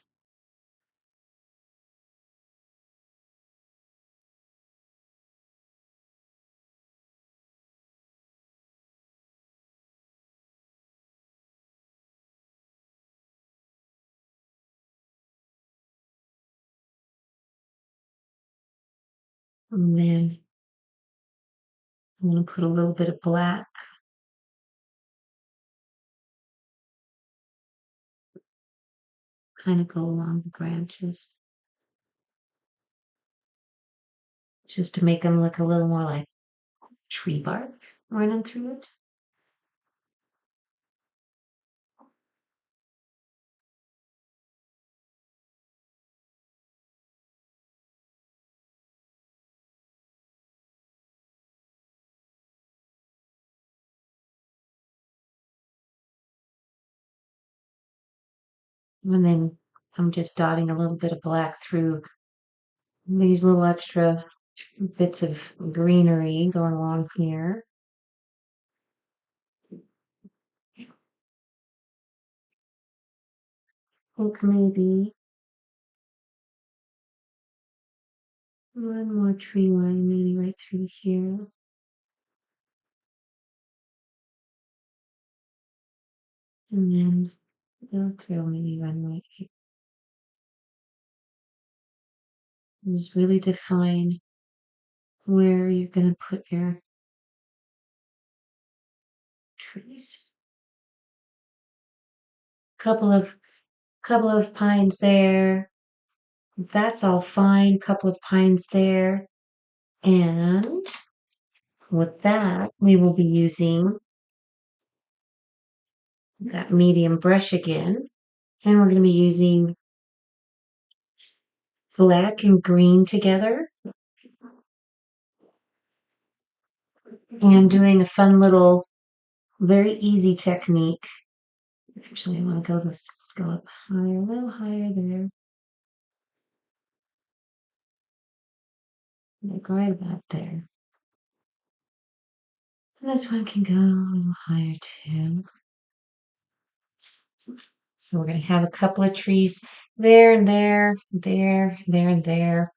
And then I'm going to put a little bit of black, kind of go along the branches, just to make them look a little more like tree bark running through it. And then I'm just dotting a little bit of black through these little extra bits of greenery going along here. I think maybe one more tree line, maybe right through here. And then I'll throw maybe one right here. Just really define where you're going to put your trees. Couple of pines there. That's all fine. Couple of pines there. And with that, we will be using that medium brush again. And we're going to be using black and green together. and doing a fun little, very easy technique. Actually, I want to go up higher, a little higher there. Like right about there. And this one can go a little higher too. So we're going to have a couple of trees there and there, there, there and there.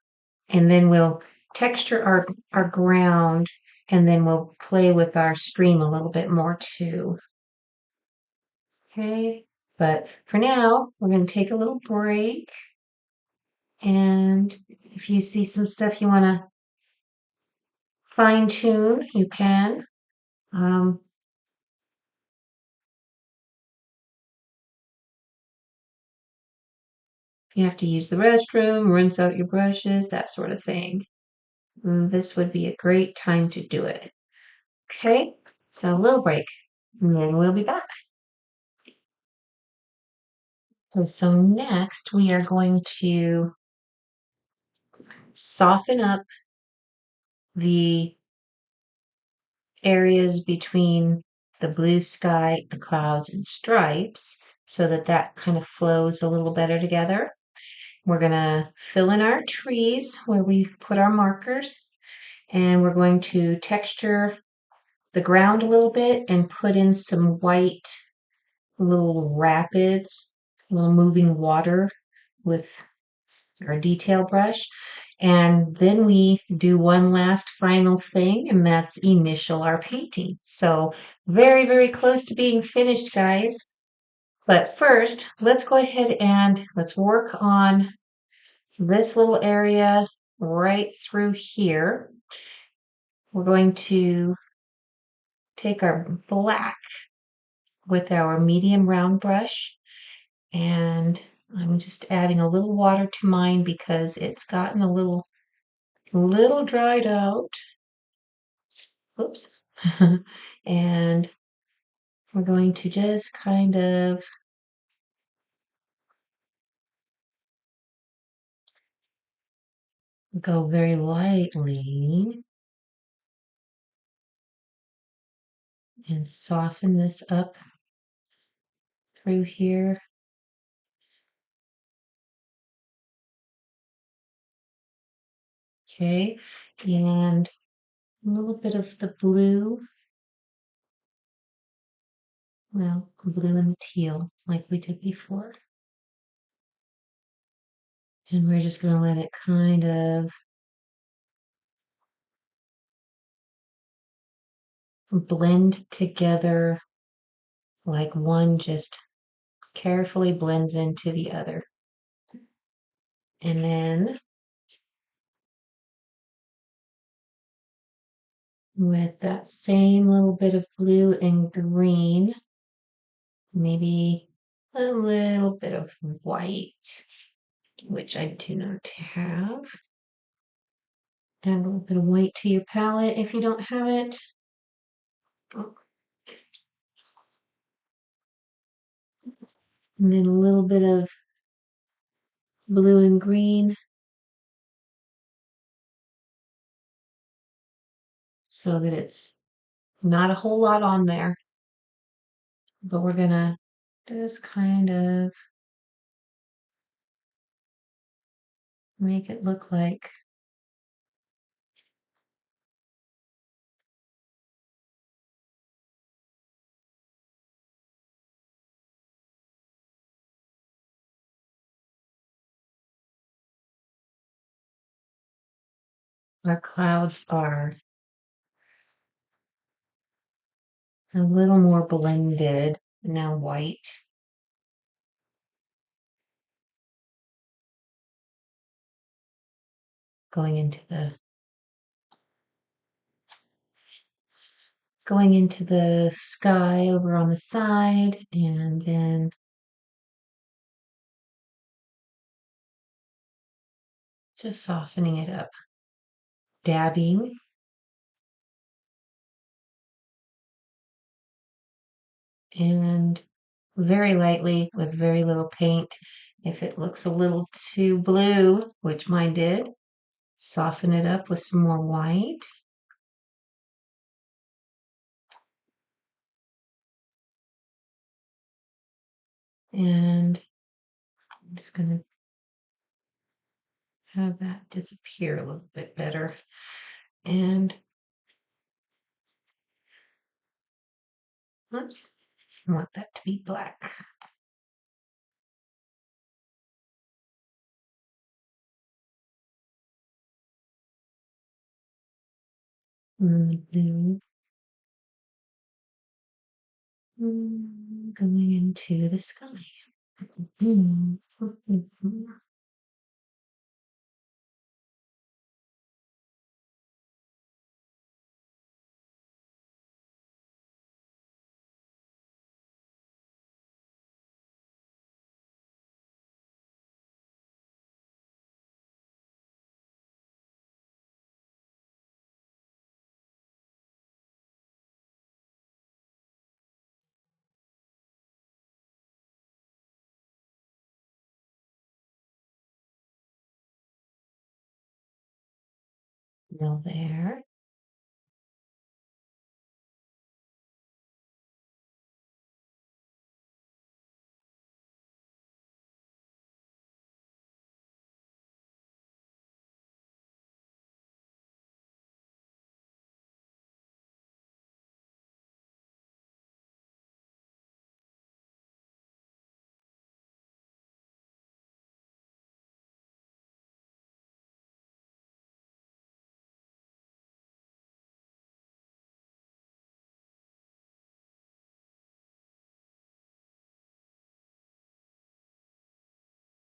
And then we'll texture our ground, and then we'll play with our stream a little bit more too. Okay, but for now, we're going to take a little break. And if you see some stuff you want to fine tune, you can. Um, you have to use the restroom, rinse out your brushes, that sort of thing. This would be a great time to do it. Okay, so a little break, and then we'll be back. And so next we are going to soften up the areas between the blue sky, the clouds, and stripes so that that kind of flows a little better together. We're going to fill in our trees where we put our markers, and we're going to texture the ground a little bit and put in some white little rapids, little moving water with our detail brush. And then we do one last final thing, and that's initial our painting. So very, very close to being finished, guys. But first, let's go ahead and let's work on this little area right through here. We're going to take our black with our medium round brush, and I'm just adding a little water to mine because it's gotten a little dried out. Oops. And we're going to just kind of go very lightly and soften this up through here. Okay, and a little bit of the blue, well, blue and the teal like we did before. And we're just going to let it kind of blend together, like one just carefully blends into the other. And then with that same little bit of blue and green, maybe a little bit of white, which I do not have. Add a little bit of white to your palette if you don't have it. And then a little bit of blue and green so that it's not a whole lot on there, but we're gonna just kind of make it look like our clouds are a little more blended, now white, going into the sky over on the side, and then just softening it up, dabbing, and very lightly with very little paint. If it looks a little too blue, which mine did, soften it up with some more white. And I'm just going to have that disappear a little bit better. And oops, I want that to be black. And then the blue going into the sky. Now there.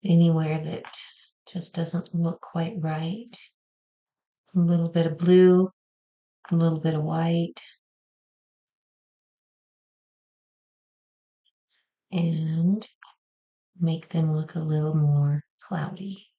Anywhere that just doesn't look quite right. A little bit of blue, a little bit of white, and make them look a little more cloudy.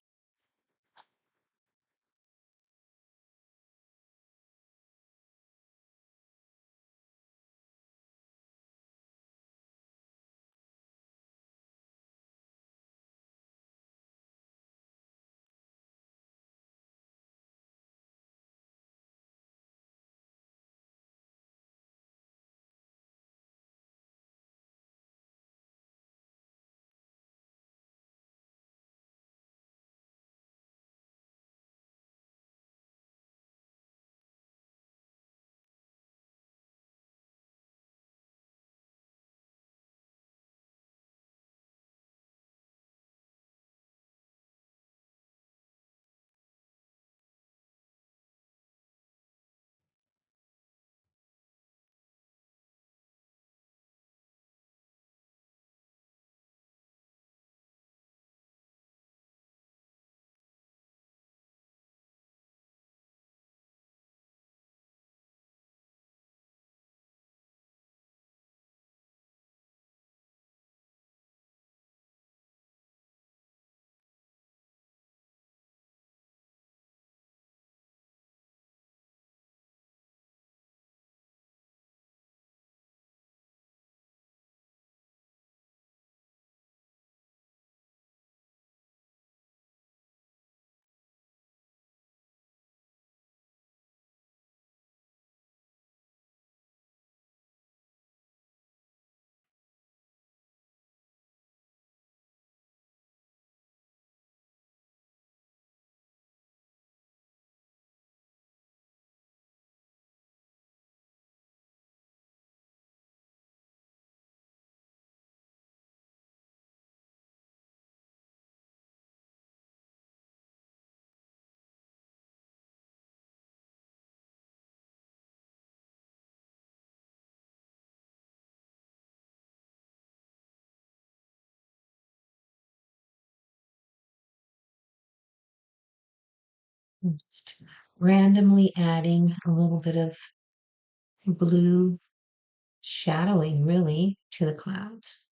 Just randomly adding a little bit of blue shadowing really to the clouds.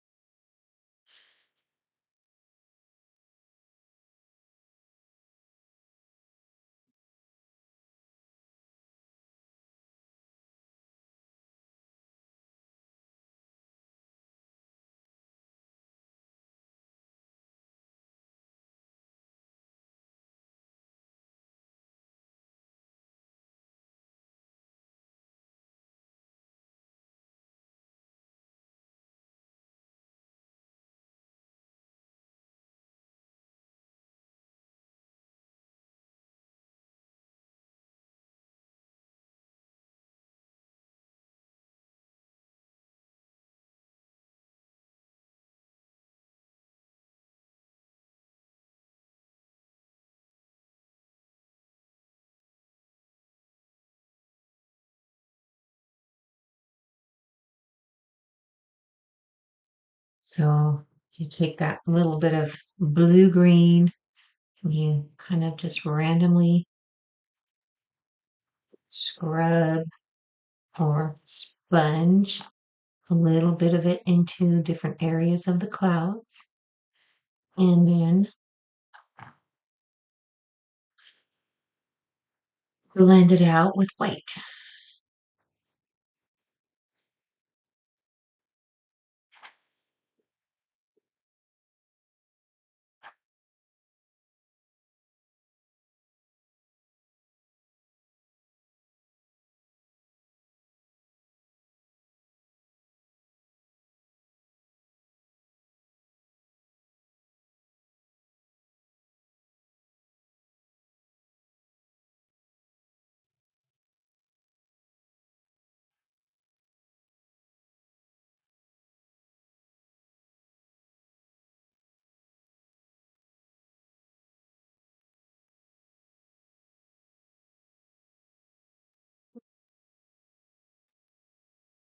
So you take that little bit of blue green and you kind of just randomly scrub or sponge a little bit of it into different areas of the clouds. And then blend it out with white.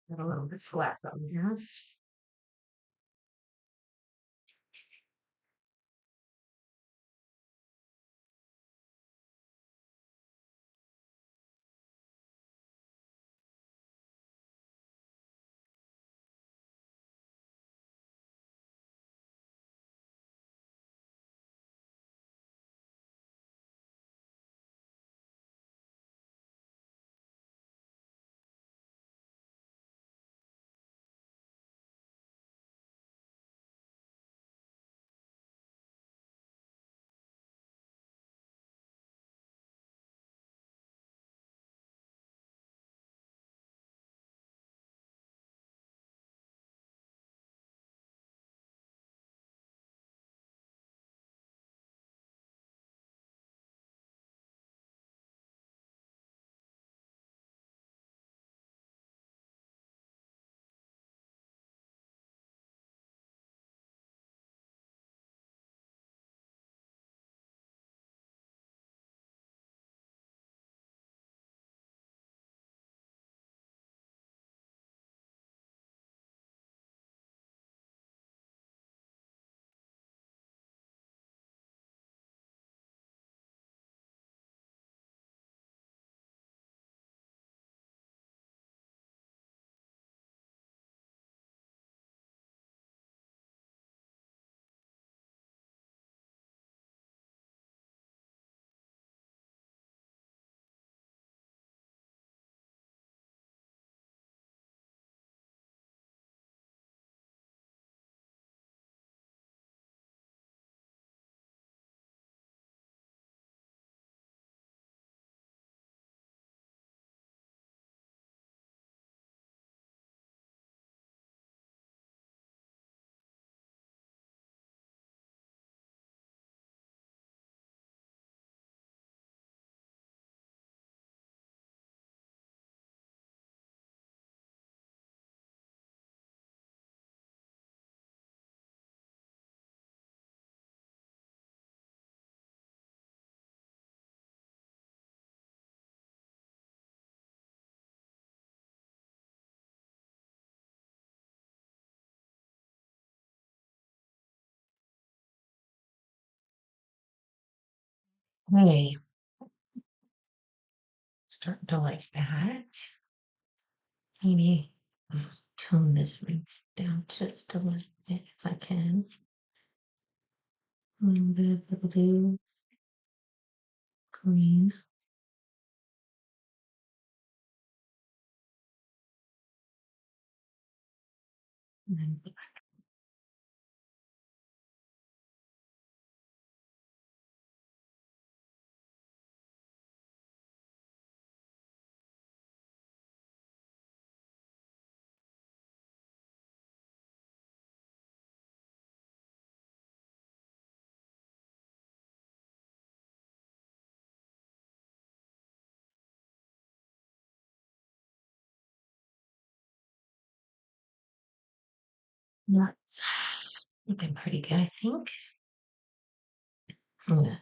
Get a little bit flat on here. Hey, starting to like that. Maybe tone this one down just a little bit if I can. A little bit of the blue, green, and then that's looking pretty good, I think. I'm gonna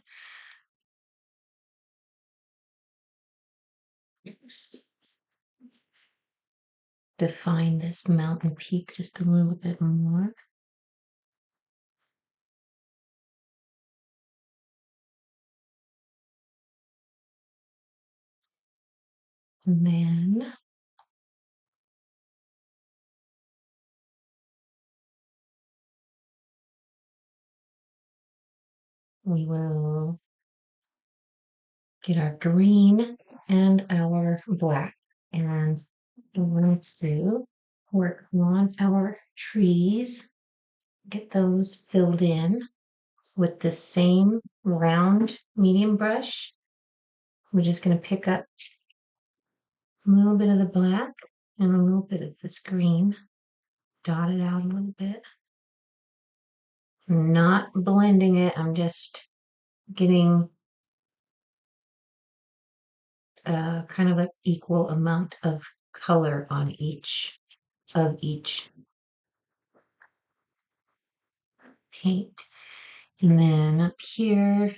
define this mountain peak just a little bit more. And then we will get our green and our black, and we're going to work on our trees, get those filled in with the same round medium brush. We're just going to pick up a little bit of the black and a little bit of this green, dot it out a little bit. I'm not blending it, I'm just getting kind of an equal amount of color on each paint. And then up here,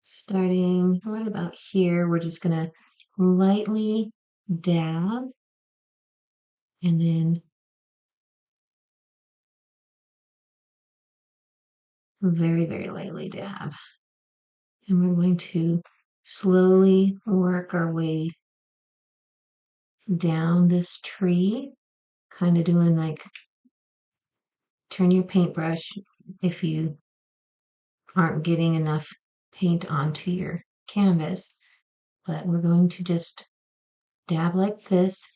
starting right about here, we're just gonna lightly dab and then very, very lightly dab. And we're going to slowly work our way down this tree, kind of doing like turn your paintbrush if you aren't getting enough paint onto your canvas. But we're going to just dab like this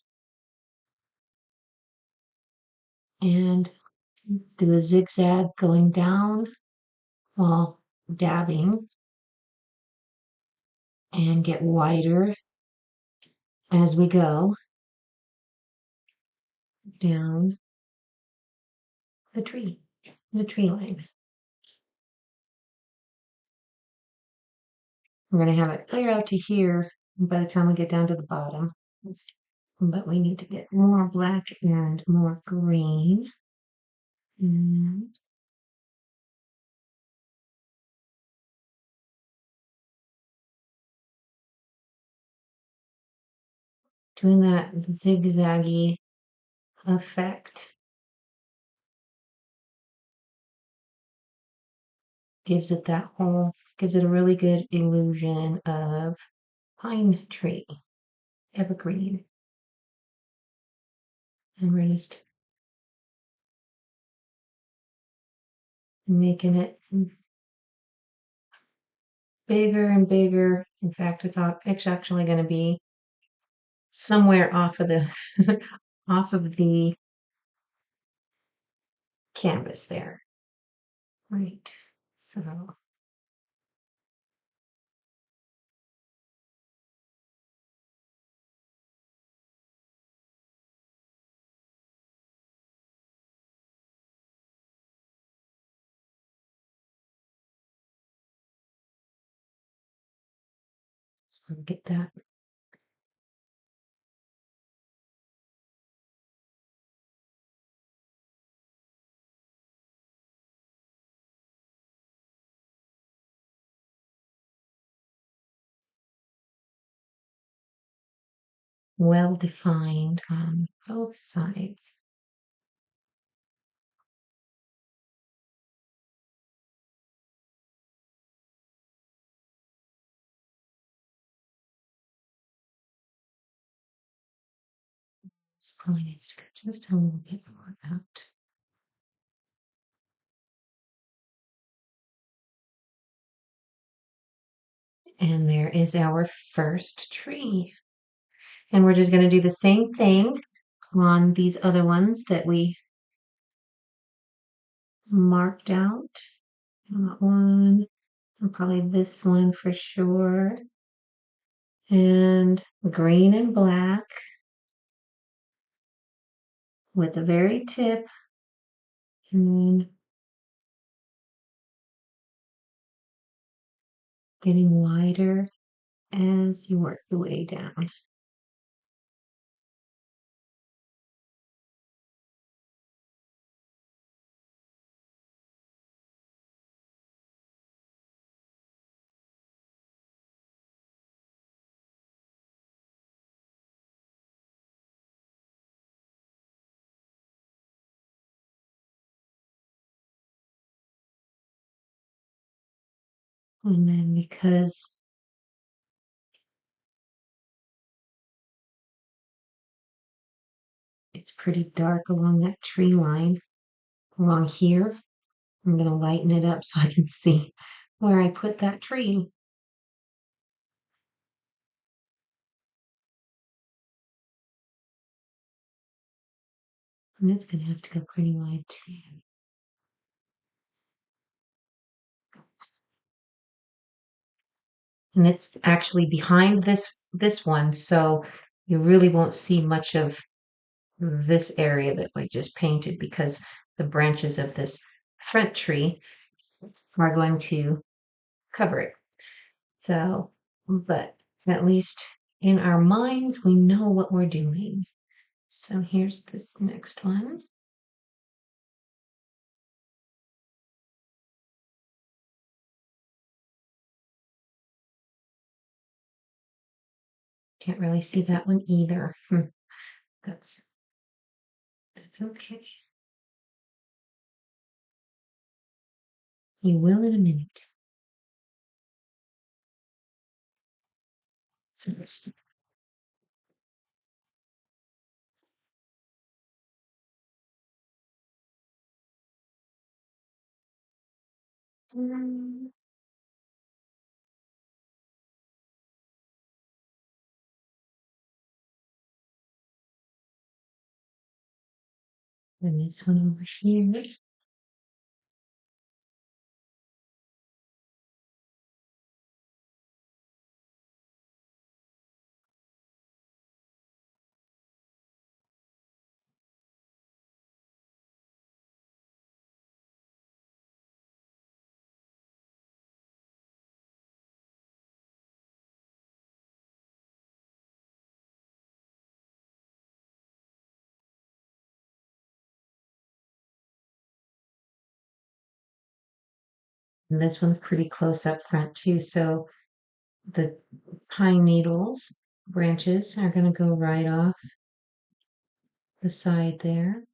and do a zigzag going down while dabbing and get wider as we go down the tree line. We're going to have it clear out to here by the time we get down to the bottom. But we need to get more black and more green. And doing that zigzaggy effect gives it a really good illusion of pine tree, evergreen. And we're just making it bigger and bigger. In fact, it's actually going to be somewhere off of the off of the canvas there. Right. So we'll get that. Well defined on both sides. This probably needs to go just a little bit more out. And there is our first tree. And we're just going to do the same thing on these other ones that we marked out. That one, and probably this one for sure. And green and black with the very tip. And then getting wider as you work your way down. And then because It's pretty dark along that tree line. Along here, I'm going to lighten it up so I can see where I put that tree. And it's going to have to go pretty wide too. And it's actually behind this one, so you really won't see much of this area that we just painted because the branches of this front tree are going to cover it. So, but at least in our minds, we know what we're doing. So here's this next one. Can't really see that one either. That's okay. You will in a minute. So and this one over here. And this one's pretty close up front too. So the pine needles branches are going to go right off the side there.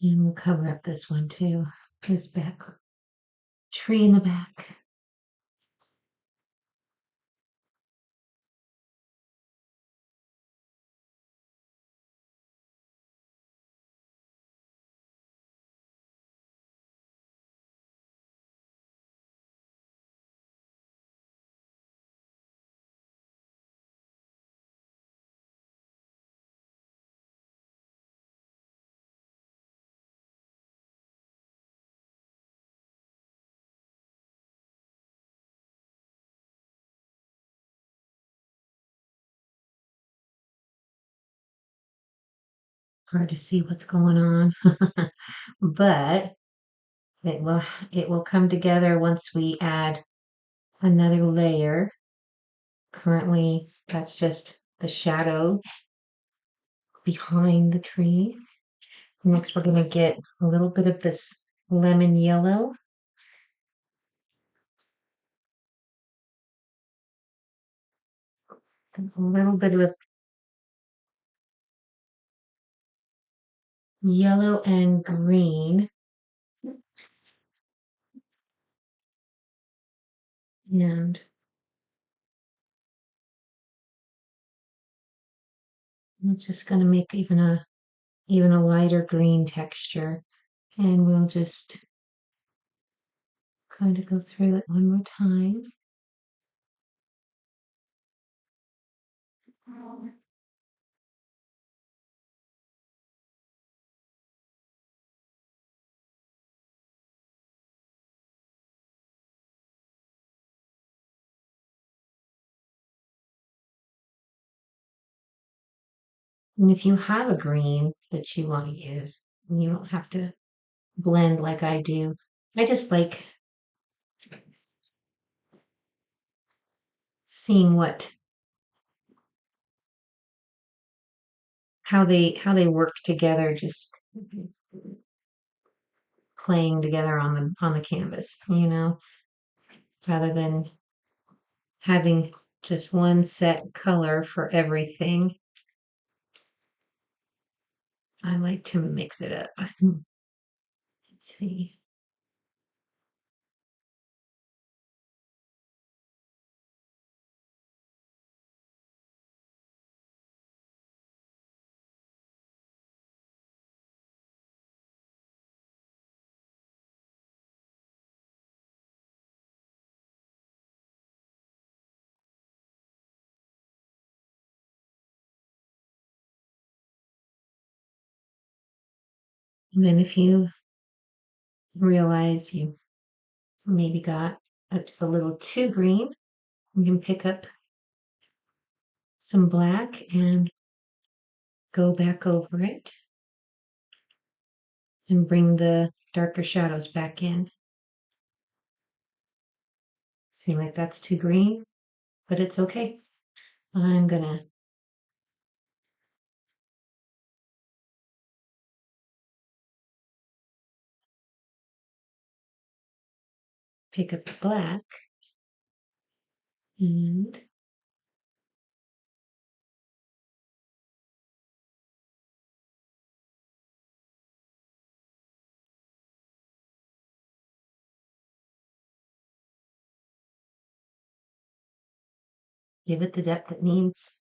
And we'll cover up this one too. This back tree in the back. Hard to see what's going on, but it will come together once we add another layer. Currently, that's just the shadow behind the tree. Next, we're going to get a little bit of this lemon yellow. A little bit of yellow and green. And it's just going to make even a lighter green texture. And we'll just kind of go through it one more time. And if you have a green that you want to use, you don't have to blend like I do. I just like seeing what how they work together, just playing together on the canvas, rather than having just one set color for everything. I like to mix it up. Let's see. And then if you realize you maybe got a little too green, you can pick up some black and go back over it and bring the darker shadows back in. See, like that's too green, but it's okay. I'm gonna pick up the black and give it the depth it needs.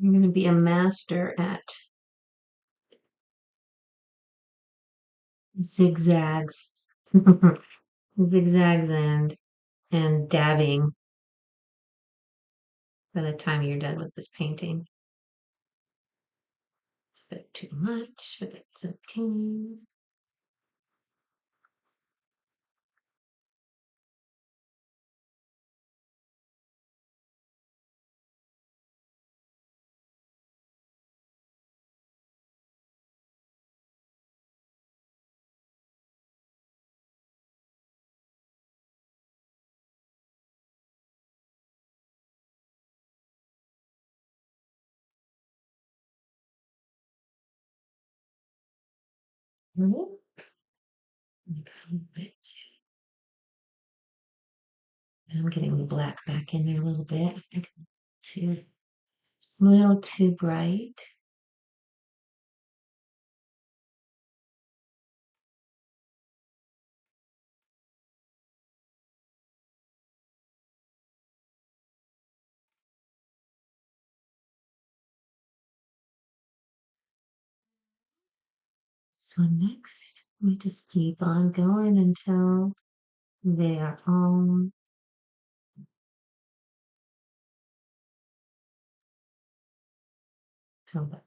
I'm gonna be a master at zigzags, zigzags and dabbing by the time you're done with this painting. It's a bit too much, but it's okay. Mhm. A bit. I'm getting the black back in there a little bit. I think too a little too bright. So next, we just keep on going until they are all filled out.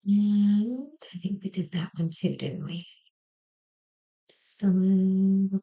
And I think we did that one too, didn't we? Just a little.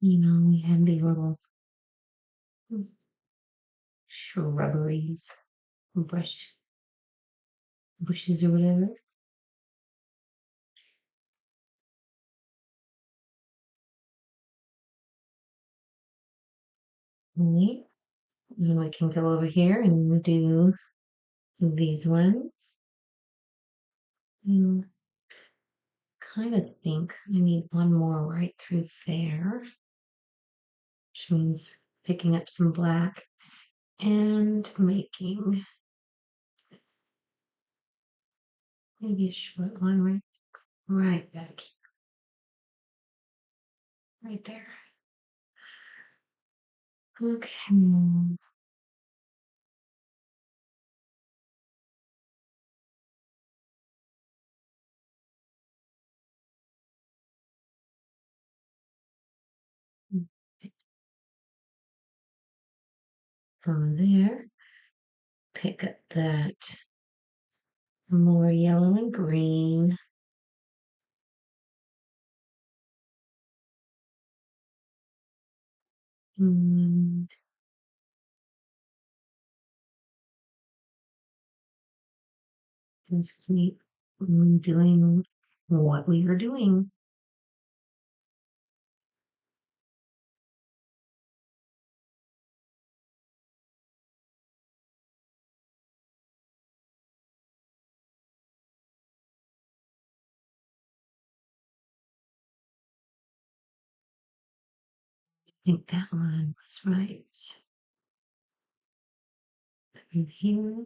We have these little shrubberies, bushes or whatever. Right. And we can go over here and do these ones. And kind of think I need one more right through there, which means picking up some black and making maybe a short one right back here, right there. Okay. Go there, pick up that more yellow and green. And just keep doing what we are doing. I think that one was right. And here.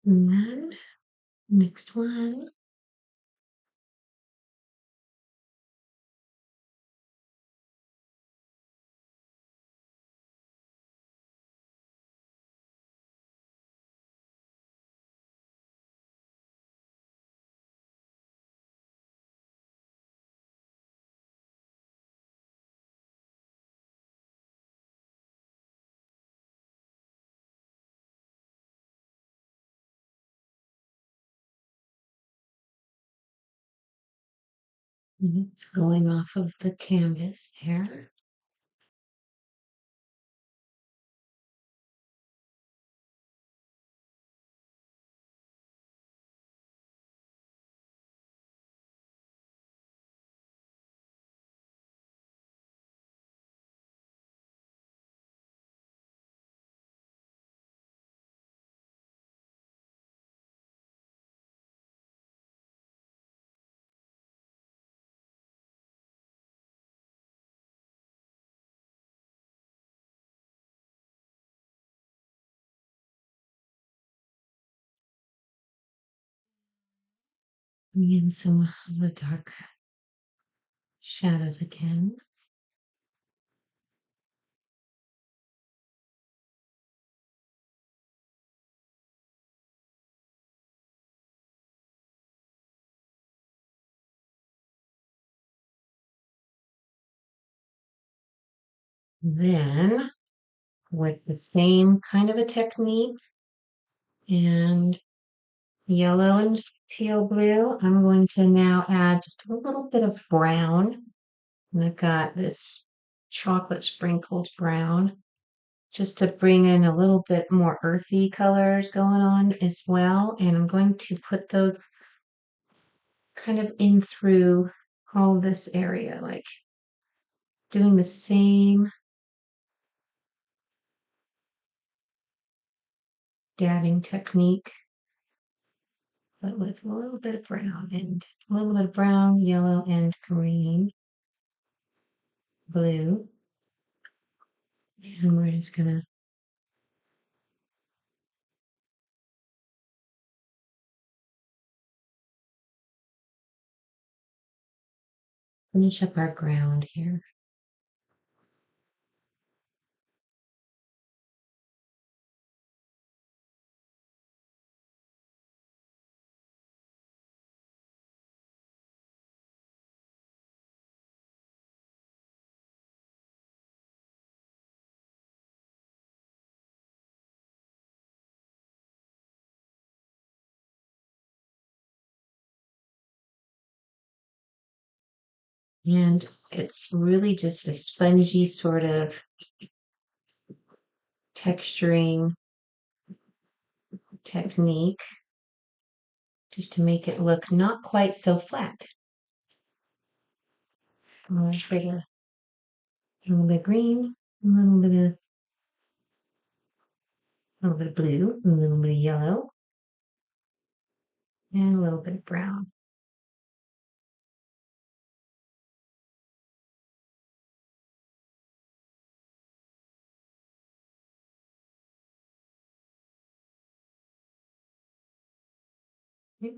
And next one. It's going off of the canvas there. Bring in some of the dark shadows again. Then, with the same kind of a technique and yellow and teal blue, I'm going to now add just a little bit of brown. And I've got this chocolate sprinkled brown just to bring in a little bit more earthy colors going on as well. And I'm going to put those kind of in through all this area, like doing the same dabbing technique, but with a little bit of brown and a little bit of brown, yellow, and green, blue. And we're just gonna finish up our ground here. And it's really just a spongy sort of texturing technique just to make it look not quite so flat. Let's bring a little bit of green, a little bit of blue, a little bit of yellow, and a little bit of brown. There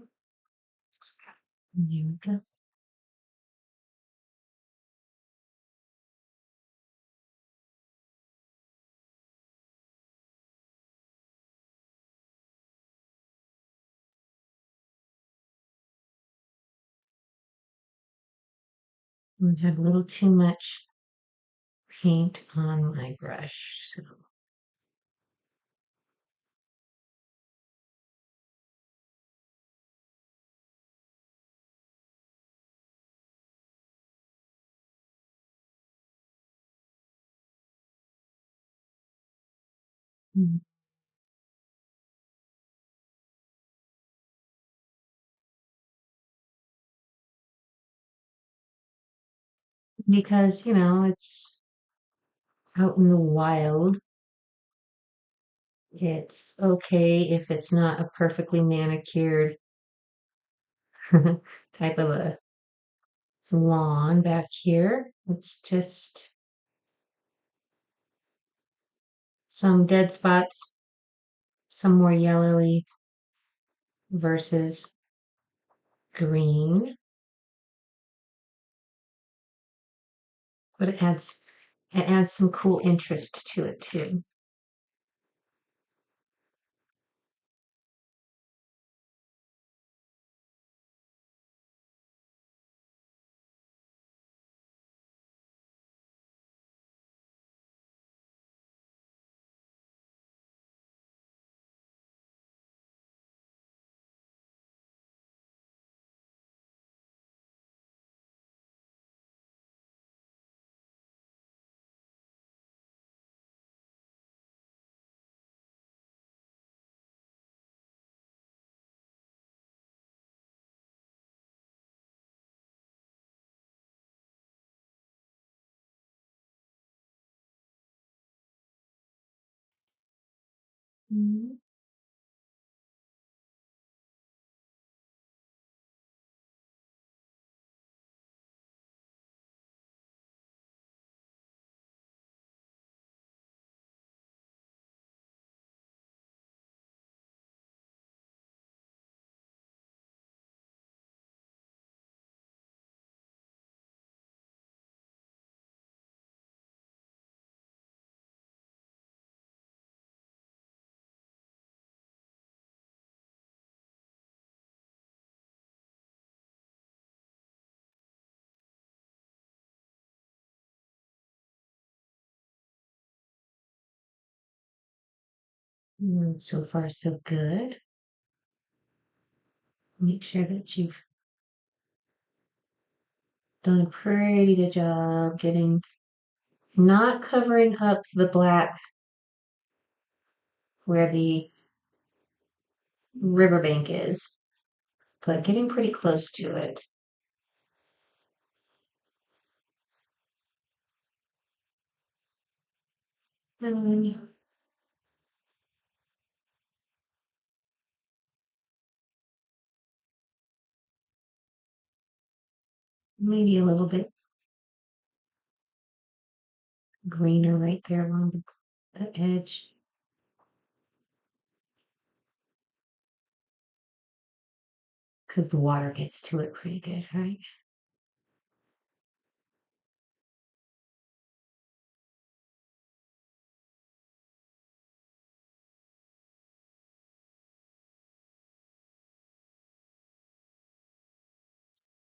we go. I had a little too much paint on my brush. So. Because, it's out in the wild. It's okay if it's not a perfectly manicured type of a lawn back here. It's just some dead spots, some more yellowy versus green, but it adds some cool interest to it too. Mhm. So far, so good. Make sure that you've done a pretty good job getting, not covering up the black where the riverbank is, but getting pretty close to it. And maybe a little bit greener right there along the edge. Because the water gets to it pretty good, right?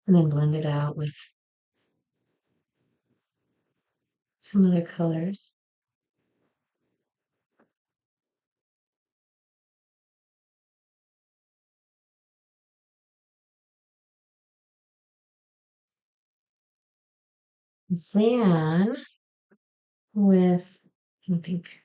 And then blend it out with some other colors. Then with, I think,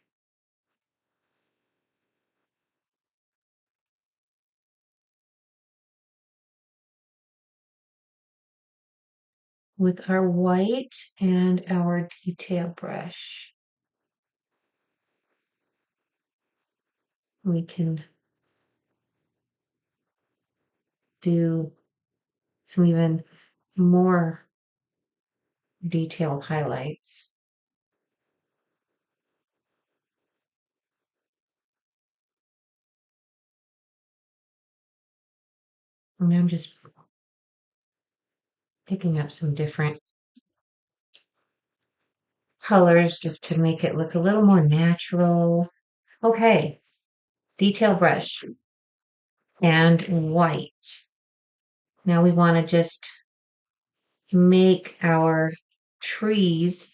with our white and our detail brush, we can do some even more detailed highlights. And I'm just picking up some different colors just to make it look a little more natural. Okay, detail brush and white. Now we want to just make our trees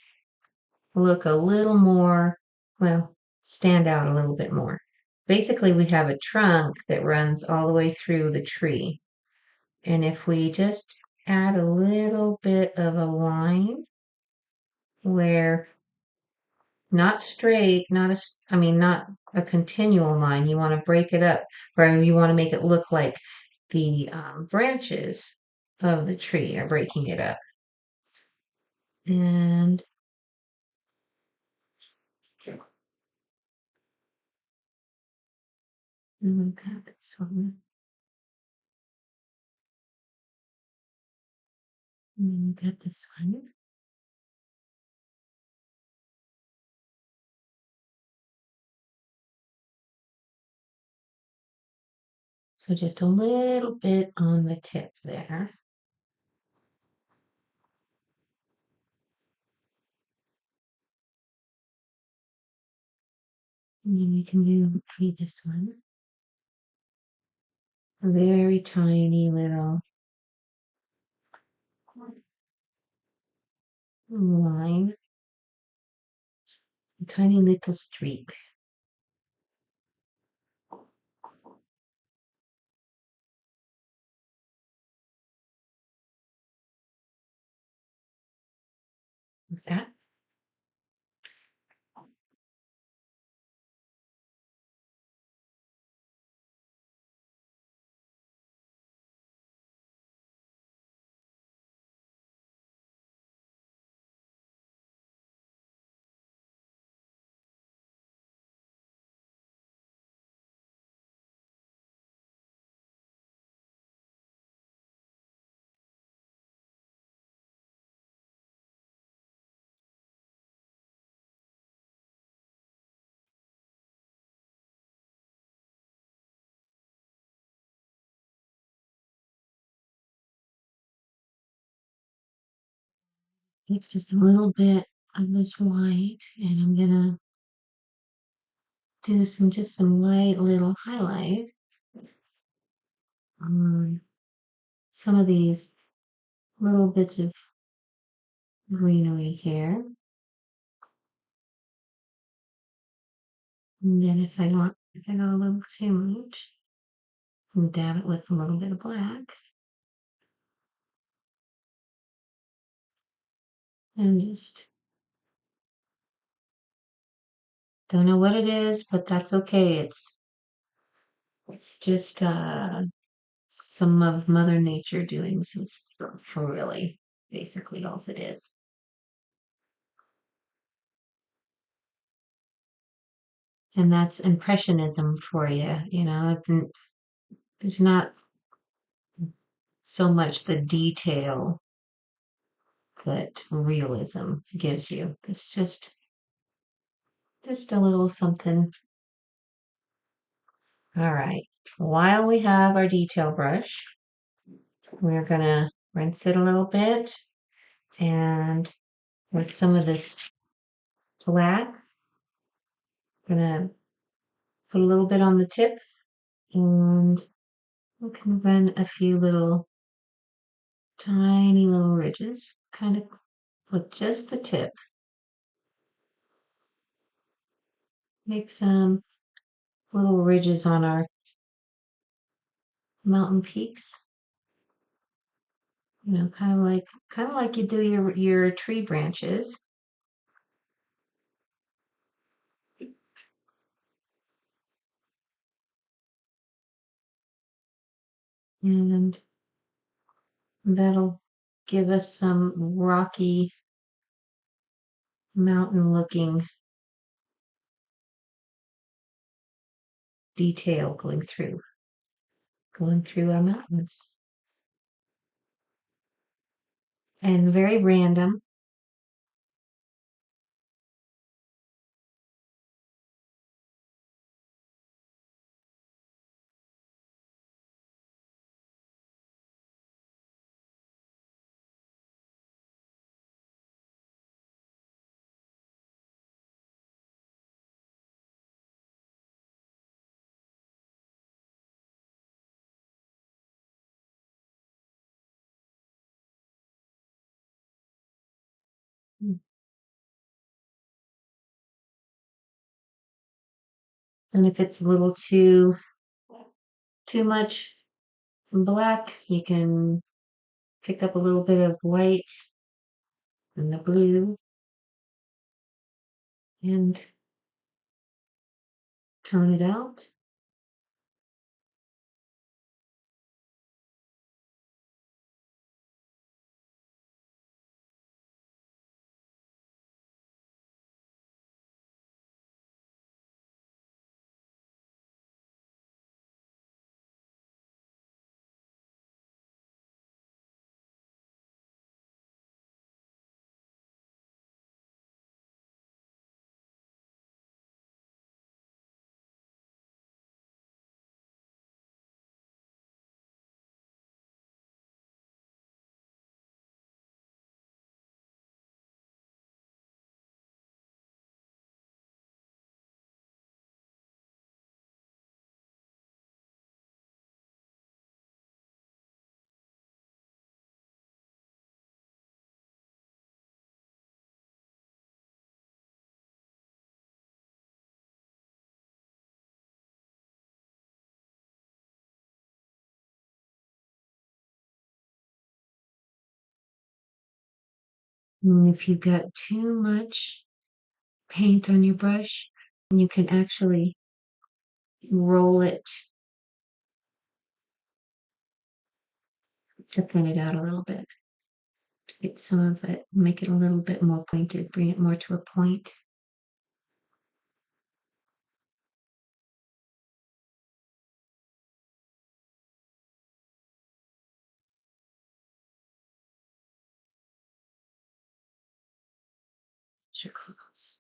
look a little more, well, stand out a little bit more. Basically, we have a trunk that runs all the way through the tree. And if we just add a little bit of a line where not straight, not a continual line. You want to break it up, or you want to make it look like the branches of the tree are breaking it up. And we've got this one. And then we've got this one. So just a little bit on the tip there. And then we can do for this one a very tiny little line, a tiny little streak. Like that. Take just a little bit of this white, and I'm gonna do some light little highlights on some of these little bits of greenery here. And then if I go a little too much, I'll dab it with a little bit of black and just don't know what it is, but that's okay. It's just some of Mother Nature doing some stuff for really basically all it is. And that's impressionism for you, you know. There's not so much the detail that realism gives you. It's just a little something. All right. While we have our detail brush, we're gonna rinse it a little bit and with some of this black, gonna put a little bit on the tip and we can run a few little tiny little ridges, kind of with just the tip. Make some little ridges on our mountain peaks. You know, kind of like you do your tree branches. And that'll give us some rocky mountain looking detail going through our mountains. And very random. And if it's a little too much black, you can pick up a little bit of white and the blue and tone it out. And if you've got too much paint on your brush, you can actually roll it to thin it out a little bit. Get some of it, make it a little bit more pointed, bring it more to a point. Your clothes.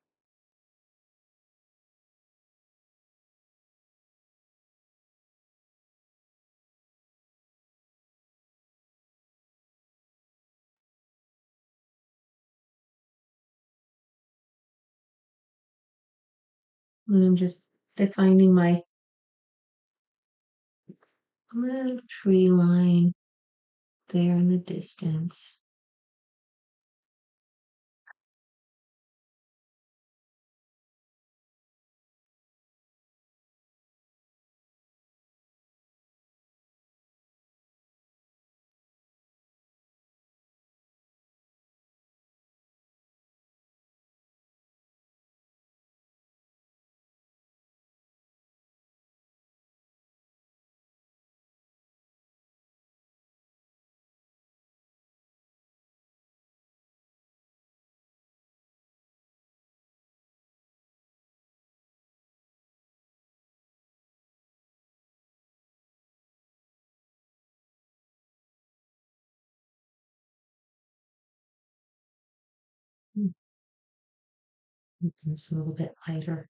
And I'm just defining my little tree line there in the distance. It's a little bit lighter.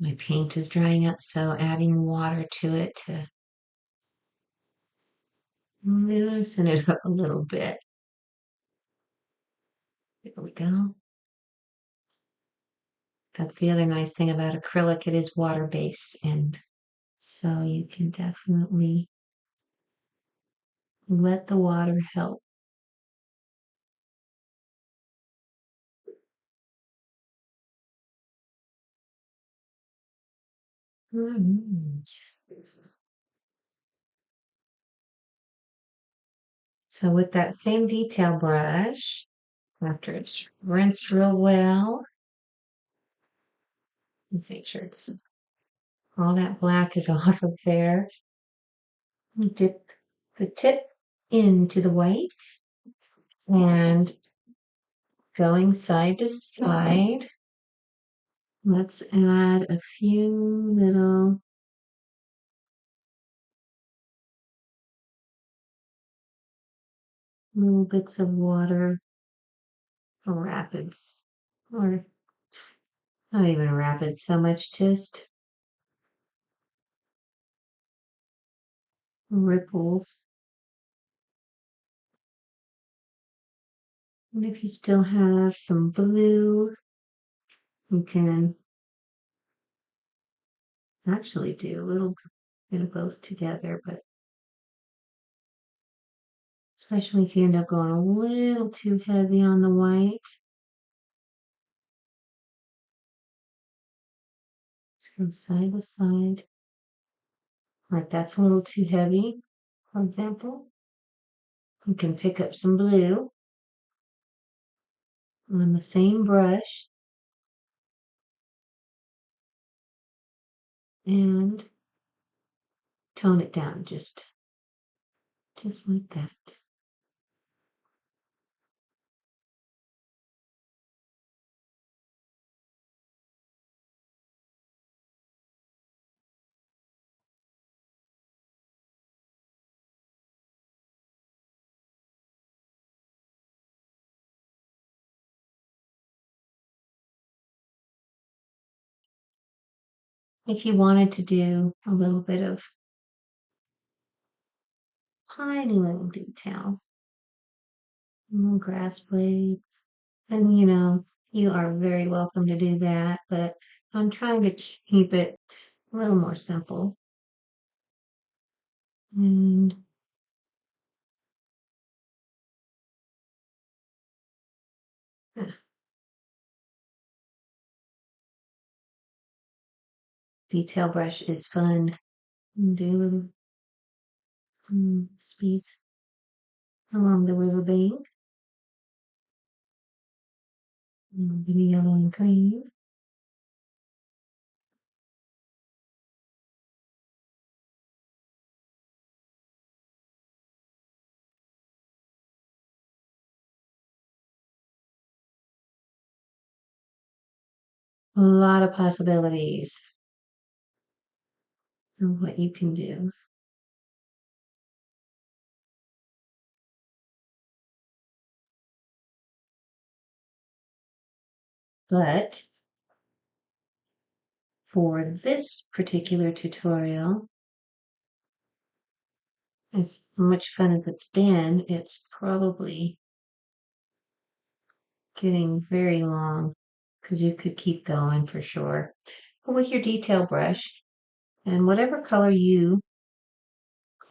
My paint is drying up, so adding water to it to loosen it up a little bit. There we go. That's the other nice thing about acrylic. It is water-based, and so you can definitely let the water help. Alright. So with that same detail brush, after it's rinsed real well, make sure it's all that black is off of there. Dip the tip into the white and going side to side. Let's add a few little bits of water or rapids, or not even rapids so much, just ripples. And if you still have some blue, you can actually do a little bit of both together, but especially if you end up going a little too heavy on the white. Just go side to side. Like that's a little too heavy, for example. You can pick up some blue on the same brush and tone it down just like that. If you wanted to do a little bit of tiny little detail, little grass blades, then you are very welcome to do that, but I'm trying to keep it a little more simple. And detail brush is fun. Do little speeds along the riverbank. The yellow and green. A lot of possibilities of what you can do. But for this particular tutorial, as much fun as it's been, it's probably getting very long because you could keep going for sure. But with your detail brush and whatever color you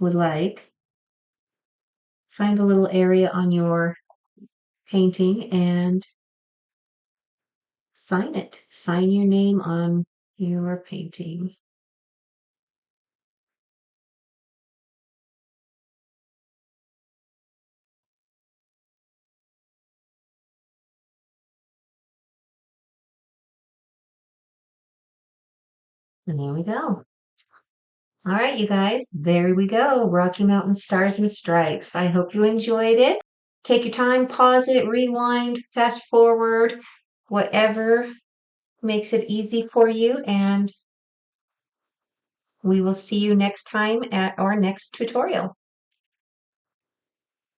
would like, find a little area on your painting and sign it. Sign your name on your painting. And there we go. All right, you guys, there we go. Rocky Mountain Stars and Stripes. I hope you enjoyed it. Take your time, pause it, rewind, fast forward, whatever makes it easy for you, and we will see you next time at our next tutorial.